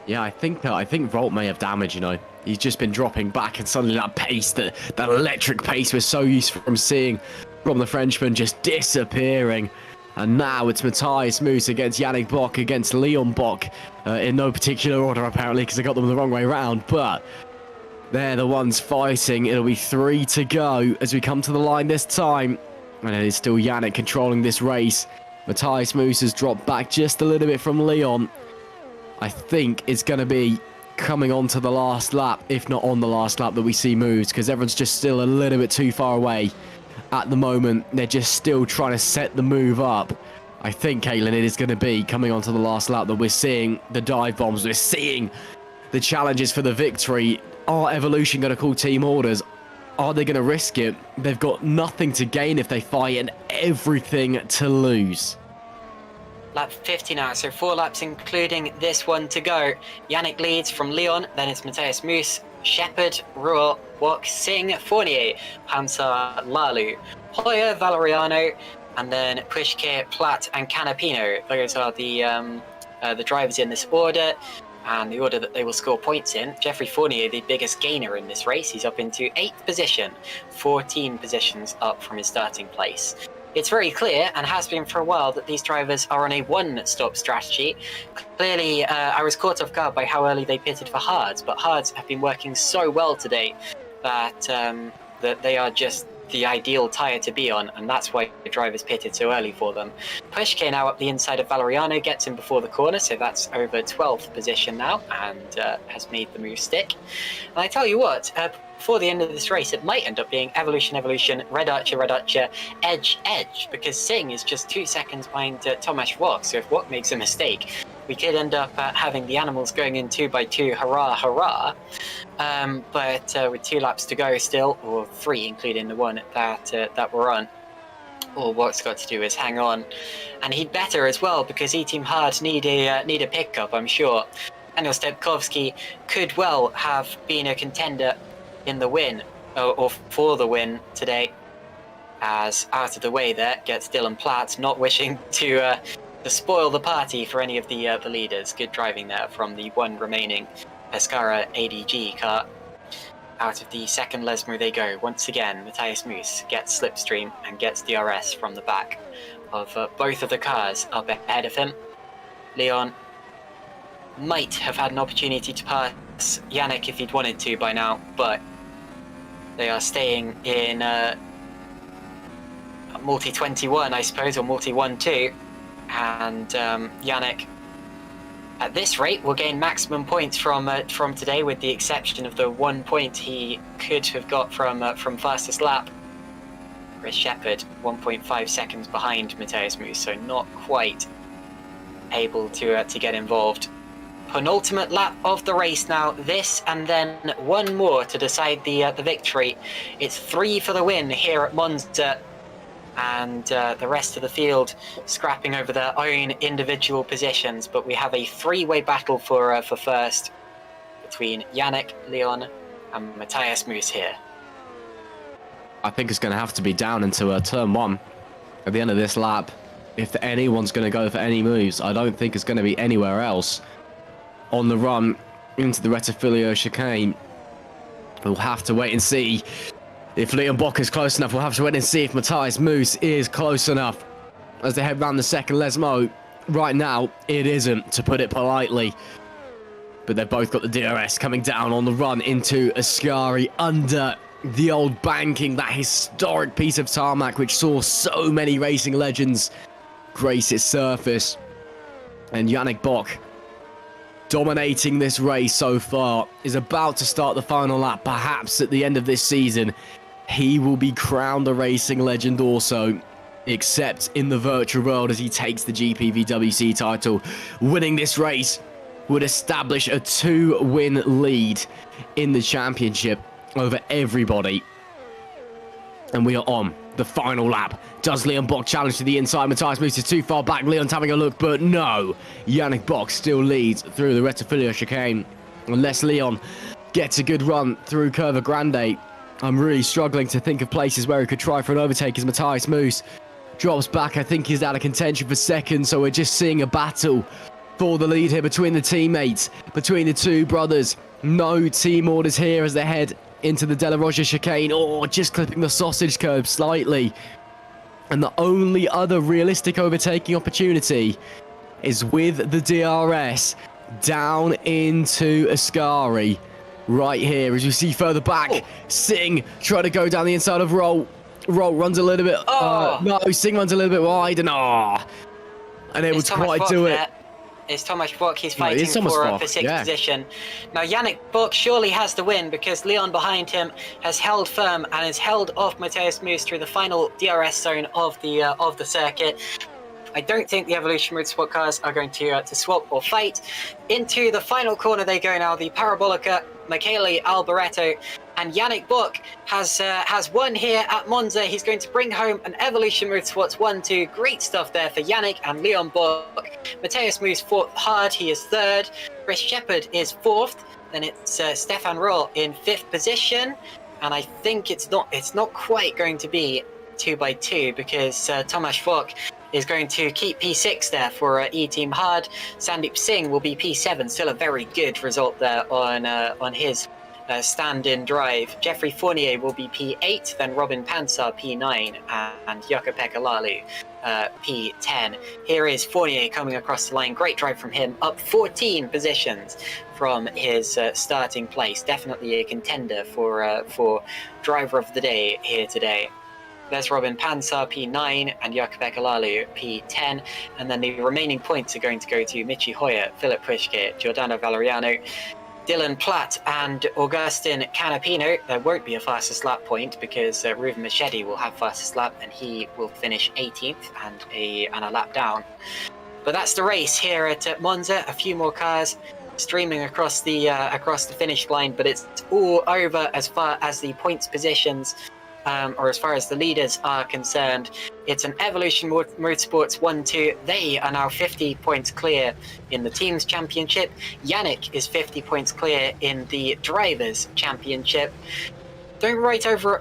Yeah, I think Volt may have damage, you know. He's just been dropping back, and suddenly that pace, that electric pace we're so used from seeing from the Frenchman just disappearing. And now it's Matthias Moos against Yannick Bock against Leon Bock, in no particular order apparently, because I got them the wrong way around, but they're the ones fighting. It'll be 3 to go as we come to the line this time, and it is still Yannick controlling this race. Matthias Moos has dropped back just a little bit from Leon. I think it's going to be coming on to the last lap, if not on the last lap, that we see moves, because everyone's just still a little bit too far away at the moment. They're just still trying to set the move up. I think, Caitlin, it is going to be coming on to the last lap that we're seeing the dive bombs, we're seeing the challenges for the victory. Are Evolution going to call team orders? Are they going to risk it? They've got nothing to gain if they fight and everything to lose. Lap 50 now, so 4 laps including this one to go. Yannick leads from Leon, then it's Matthias Moos, Shepard, Ruhr, Bock, Singh, Fournier, Pansar, Lalu, Hoyer, Valeriano, and then Pushke, Platt, and Canapino. Those are the drivers in this order, and the order that they will score points in. Jeffrey Fournier, the biggest gainer in this race, he's up into 8th position, 14 positions up from his starting place. It's very clear, and has been for a while, that these drivers are on a one-stop strategy. Clearly, I was caught off guard by how early they pitted for hards, but hards have been working so well today that that they are just the ideal tyre to be on, and that's why the drivers pitted so early for them. Pushke now up the inside of Valeriano, gets him before the corner, so that's over 12th position now, and has made the move stick. And I tell you what, before the end of this race, it might end up being Evolution, Evolution, Red Archer, Edge, Edge, because Singh is just 2 seconds behind Tomasz Wok, so if Wok makes a mistake, we could end up having the animals going in 2 by 2, hurrah, hurrah. But with 2 laps to go still, or 3 including the one that we're on, all Wok's got to do is hang on. And he'd better as well, because E-Team Hard need a pickup, I'm sure. Daniel Stepkowski could well have been a contender in the win, or for the win today, as out of the way there gets Dylan Platt, not wishing to spoil the party for any of the leaders. Good driving there from the one remaining Pescara ADG car. Out of the second Lesmo they go once again. Matthias Moos gets slipstream and gets DRS from the back of both of the cars up ahead of him. Leon might have had an opportunity to pass Yannick if he'd wanted to by now, but they are staying in multi-21, I suppose, or multi-1-2, and Yannick, at this rate, will gain maximum points from today, with the exception of the 1 point he could have got from fastest lap. Chris Shepard, 1.5 seconds behind Matthias Moos, so not quite able to get involved. Penultimate lap of the race now, this and then one more to decide the victory. It's 3 for the win here at Monza, and the rest of the field scrapping over their own individual positions, but we have a 3-way battle for first between Yannick, Leon, and Matthias Moos here. I think it's going to have to be down into turn 1 at the end of this lap. If anyone's going to go for any moves, I don't think it's going to be anywhere else. On the run into the Retifilio chicane, we'll have to wait and see if Leon Bock is close enough. We'll have to wait and see if Matthias Moos is close enough as they head round the second Lesmo. Right now, it isn't, to put it politely. But they've both got the DRS coming down on the run into Ascari under the old banking, that historic piece of tarmac which saw so many racing legends grace its surface. And Yannick Bock dominating this race so far, is about to start the final lap. Perhaps at the end of this season, he will be crowned a racing legend also, except in the virtual world as he takes the GPVWC title. Winning this race would establish a 2-win lead in the championship over everybody. And we are on the final lap. Does Leon Bock challenge to the inside? Matthias moves too far back. Leon's having a look, but no. Yannick Bock still leads through the Retifilia chicane. Unless Leon gets a good run through Curva Grande, I'm really struggling to think of places where he could try for an overtake as Matthias Moose drops back. I think he's out of contention for second, so we're just seeing a battle for the lead here between the teammates, between the two brothers. No team orders here as they head into the De La Roja chicane, or just clipping the sausage curb slightly. And the only other realistic overtaking opportunity is with the DRS down into Ascari. Right here, as you see further back, Singh trying to go down the inside of Roll. Roll runs a little bit. No, Singh runs a little bit wide, and unable to quite do it. It's Thomas Bock. He's fighting for sixth position. Now Yannick Bock surely has the win because Leon behind him has held firm and has held off Matthias Moose through the final DRS zone of the circuit. I don't think the Evolution Motorsport cars are going to swap or fight. Into the final corner they go now. The Parabolica, Michele Alboreto, and Yannick Bock has won here at Monza. He's going to bring home an Evolution Motorsports 1-2. Great stuff there for Yannick and Leon Bock. Matthias Moose fought hard. He is third. Chris Shepherd is fourth. Then it's Stefan Roll in fifth position. And I think it's not quite going to be 2x2 because Tomasz Bock is going to keep P6 there for E-Team Hard. Sandeep Singh will be P7. Still a very good result there on his stand-in drive. Jeffrey Fournier will be P8, then Robin Pansar P9, and Jukka-Pekka Laulu P10. Here is Fournier coming across the line. Great drive from him, up 14 positions from his starting place. Definitely a contender for driver of the day here today. There's Robin Pansar P9 and Jukka-Pekka Laulu P10, and then the remaining points are going to go to Michi Hoyer, Philip Pushke, Giordano Valeriano, Dylan Platt and Augustin Canapino. There won't be a fastest lap point because Ruven Machedi will have fastest lap and he will finish 18th and a lap down. But that's the race here at Monza. A few more cars streaming across the finish line, but it's all over as far as the points positions or as far as the leaders are concerned. It's an Evolution Motorsports 1-2. They are now 50 points clear in the Teams Championship. Yannick is 50 points clear in the Drivers Championship. Don't write over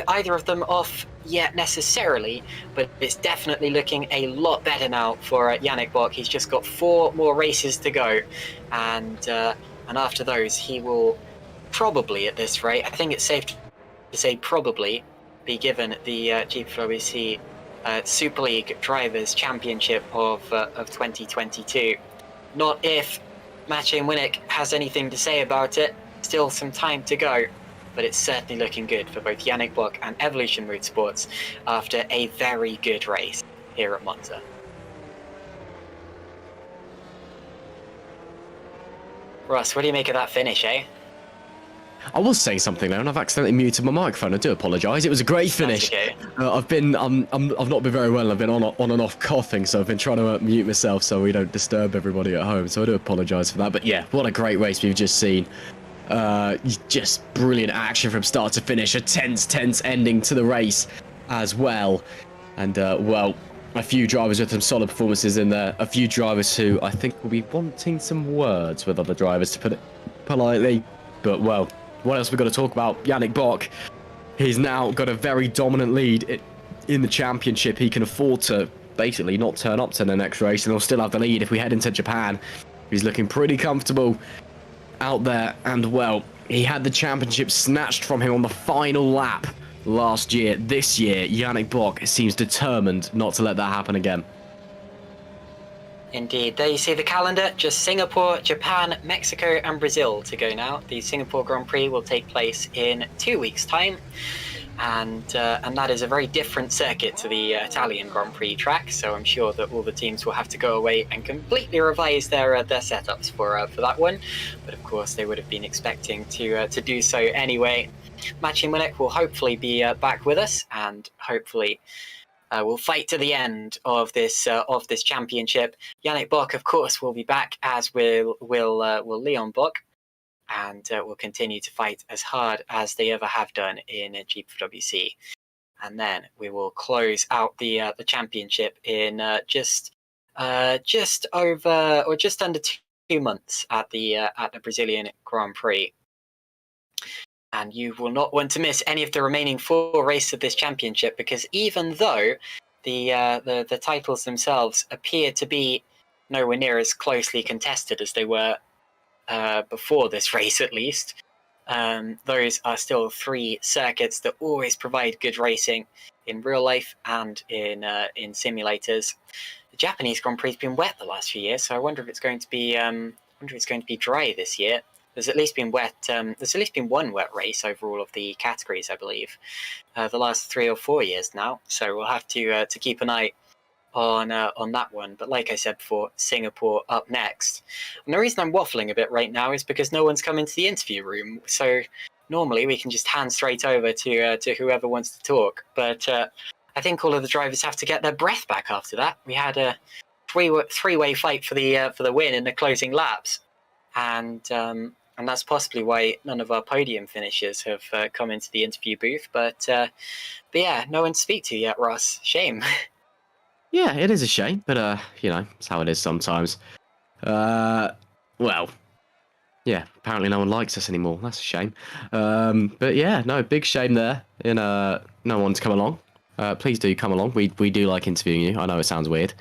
either of them off yet necessarily, but it's definitely looking a lot better now for Yannick Bock. He's just got 4 more races to go, and after those he will probably, at this rate, I think it's safe to say probably, be given the GPVWC Superleague Drivers Championship of 2022. Not if Maciej Winnick has anything to say about it. Still some time to go, but it's certainly looking good for both Yannick Bock and Evolution Motorsports after a very good race here at Monza. Ross, what do you make of that finish, eh? I was saying something there, and I've accidentally muted my microphone. I do apologise. It was a great finish. Okay. I've not been very well. I've been on and off coughing, so I've been trying to mute myself so we don't disturb everybody at home. So I do apologise for that. But yeah, what a great race we've just seen. Just brilliant action from start to finish. A tense ending to the race as well. And well, a few drivers with some solid performances in there. A few drivers who I think will be wanting some words with other drivers, to put it politely. But well, what else we've got to talk about? Yannick Bock, he's now got a very dominant lead in the championship. He can afford to basically not turn up to the next race, and he'll still have the lead if we head into Japan. He's looking pretty comfortable out there, and well, he had the championship snatched from him on the final lap last year. This year, Yannick Bock seems determined not to let that happen again. Indeed. There you see the calendar. Just Singapore, Japan, Mexico and Brazil to go now. The Singapore Grand Prix will take place in 2 weeks' time. and that is a very different circuit to the Italian Grand Prix track. So I'm sure that all the teams will have to go away and completely revise their setups for that one. But of course, they would have been expecting to do so anyway. Maciej Munich will hopefully be back with us, and hopefully we'll fight to the end of this championship. Yannick Bock, of course, will be back, as will Leon Bock, and will continue to fight as hard as they ever have done in GPVWC. And then we will close out the championship in just over or just under 2 months at the Brazilian Grand Prix. And you will not want to miss any of the remaining 4 races of this championship, because even though the titles themselves appear to be nowhere near as closely contested as they were before this race, at least, those are still 3 circuits that always provide good racing in real life and in simulators. The Japanese Grand Prix has been wet the last few years, so I wonder if it's going to be dry this year. There's at least been wet. There's at least been 1 wet race over all of the categories, I believe, the last 3 or 4 years now. So we'll have to keep an eye on that one. But like I said before, Singapore up next. And the reason I'm waffling a bit right now is because no one's come into the interview room. So normally we can just hand straight over to whoever wants to talk. But I think all of the drivers have to get their breath back after that. We had a three-way fight for the win in the closing laps, and that's possibly why none of our podium finishers have come into the interview booth. But yeah, no one to speak to yet, Ross. Shame. Yeah, it is a shame, but it's how it is sometimes. Well, yeah, apparently no one likes us anymore. That's a shame. But yeah, no, big shame there in no one to come along. Please do come along. We do like interviewing you. I know it sounds weird.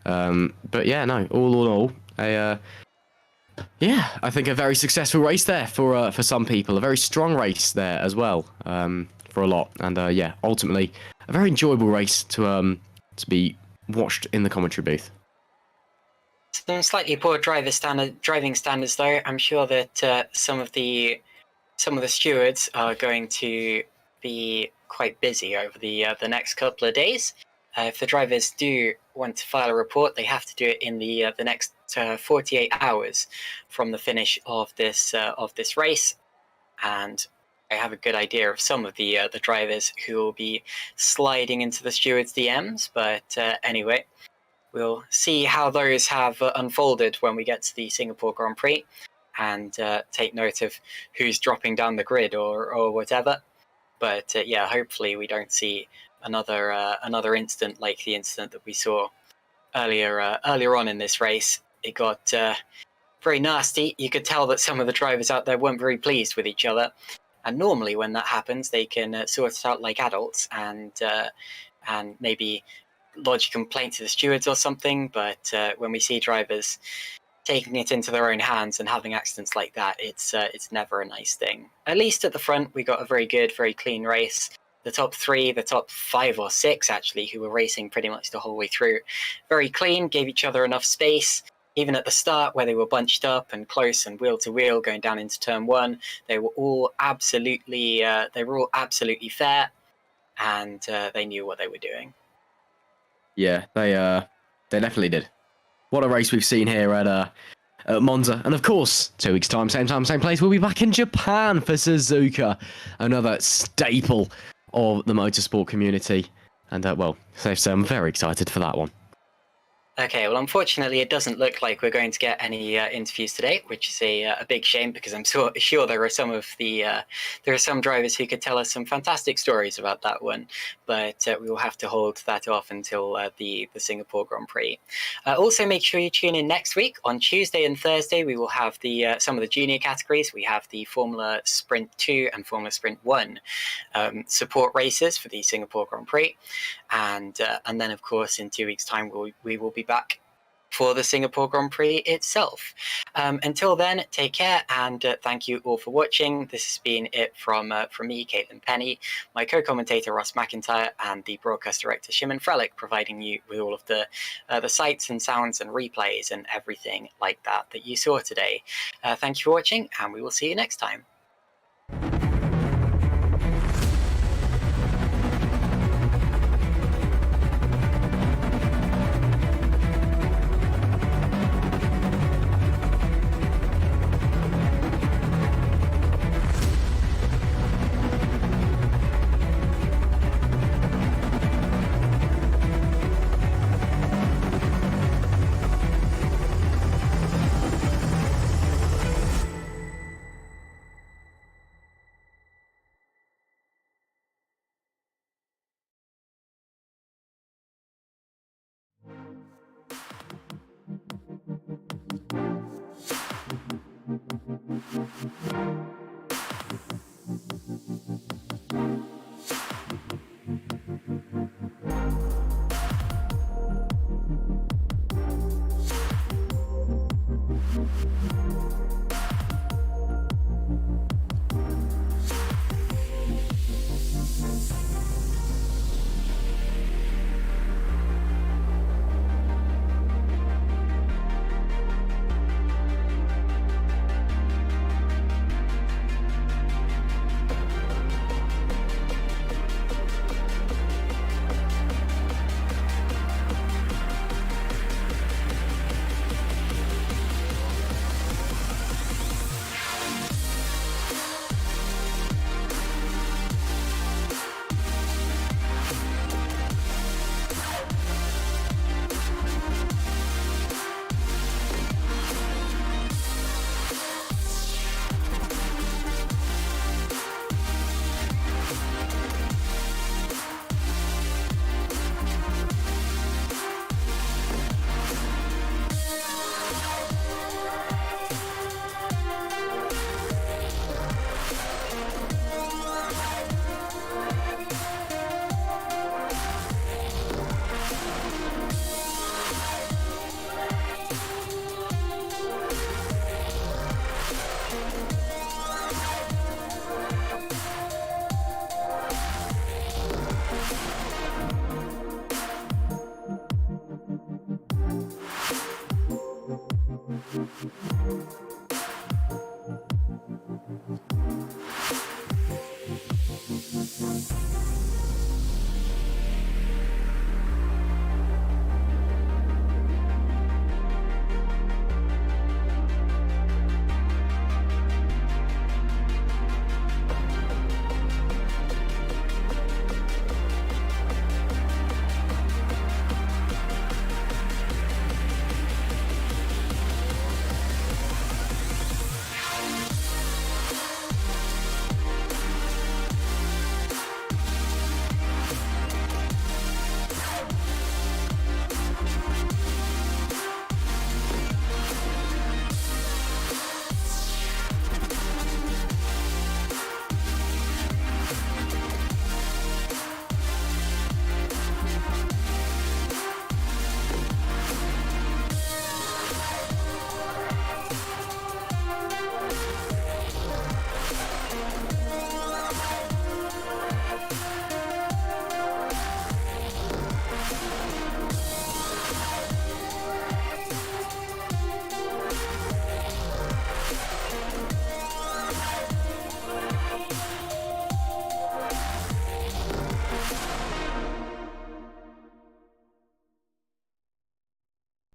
But yeah, no, all in all, I think a very successful race there for some people. A very strong race there as well, for a lot. And yeah, ultimately a very enjoyable race to be watched in the commentary booth. Some slightly poor driving standards, though. I'm sure that some of the stewards are going to be quite busy over the next couple of days. If the drivers do want to file a report, they have to do it in the next 48 hours from the finish of this race. And I have a good idea of some of the drivers who will be sliding into the stewards' DMs. But anyway, we'll see how those have unfolded when we get to the Singapore Grand Prix, and take note of who's dropping down the grid or whatever. But yeah, hopefully we don't see another incident like the incident that we saw earlier on in this race. It got very nasty. You could tell that some of the drivers out there weren't very pleased with each other. And normally when that happens, they can sort it out like adults and maybe lodge a complaint to the stewards or something. But when we see drivers taking it into their own hands and having accidents like that, it's never a nice thing. At least at the front, we got a very good, very clean race. The top 5 or 6 actually, who were racing pretty much the whole way through, very clean, gave each other enough space. Even at the start, where they were bunched up and close and wheel to wheel going down into turn 1, they were all absolutely fair, and they knew what they were doing. Yeah, they definitely did. What a race we've seen here at Monza. And of course, 2 weeks' time, same place, we'll be back in Japan for Suzuka, another staple of the motorsport community. And well, safe to say, I'm very excited for that one. Okay, well, unfortunately, it doesn't look like we're going to get any interviews today, which is a big shame, because I'm sure there are some drivers who could tell us some fantastic stories about that one, but we will have to hold that off until the Singapore Grand Prix. Also, make sure you tune in next week. On Tuesday and Thursday, we will have some of the junior categories. We have the Formula Sprint 2 and Formula Sprint 1 support races for the Singapore Grand Prix, and then, of course, in 2 weeks' time, we will be back for the Singapore Grand Prix itself. Until then, take care, and thank you all for watching. This has been it from me, Caitlin Penny, my co-commentator Ross McIntyre, and the broadcast director Szymon Frelik, providing you with all of the sights and sounds and replays and everything like that you saw today. Thank you for watching, and we will see you next time. bye.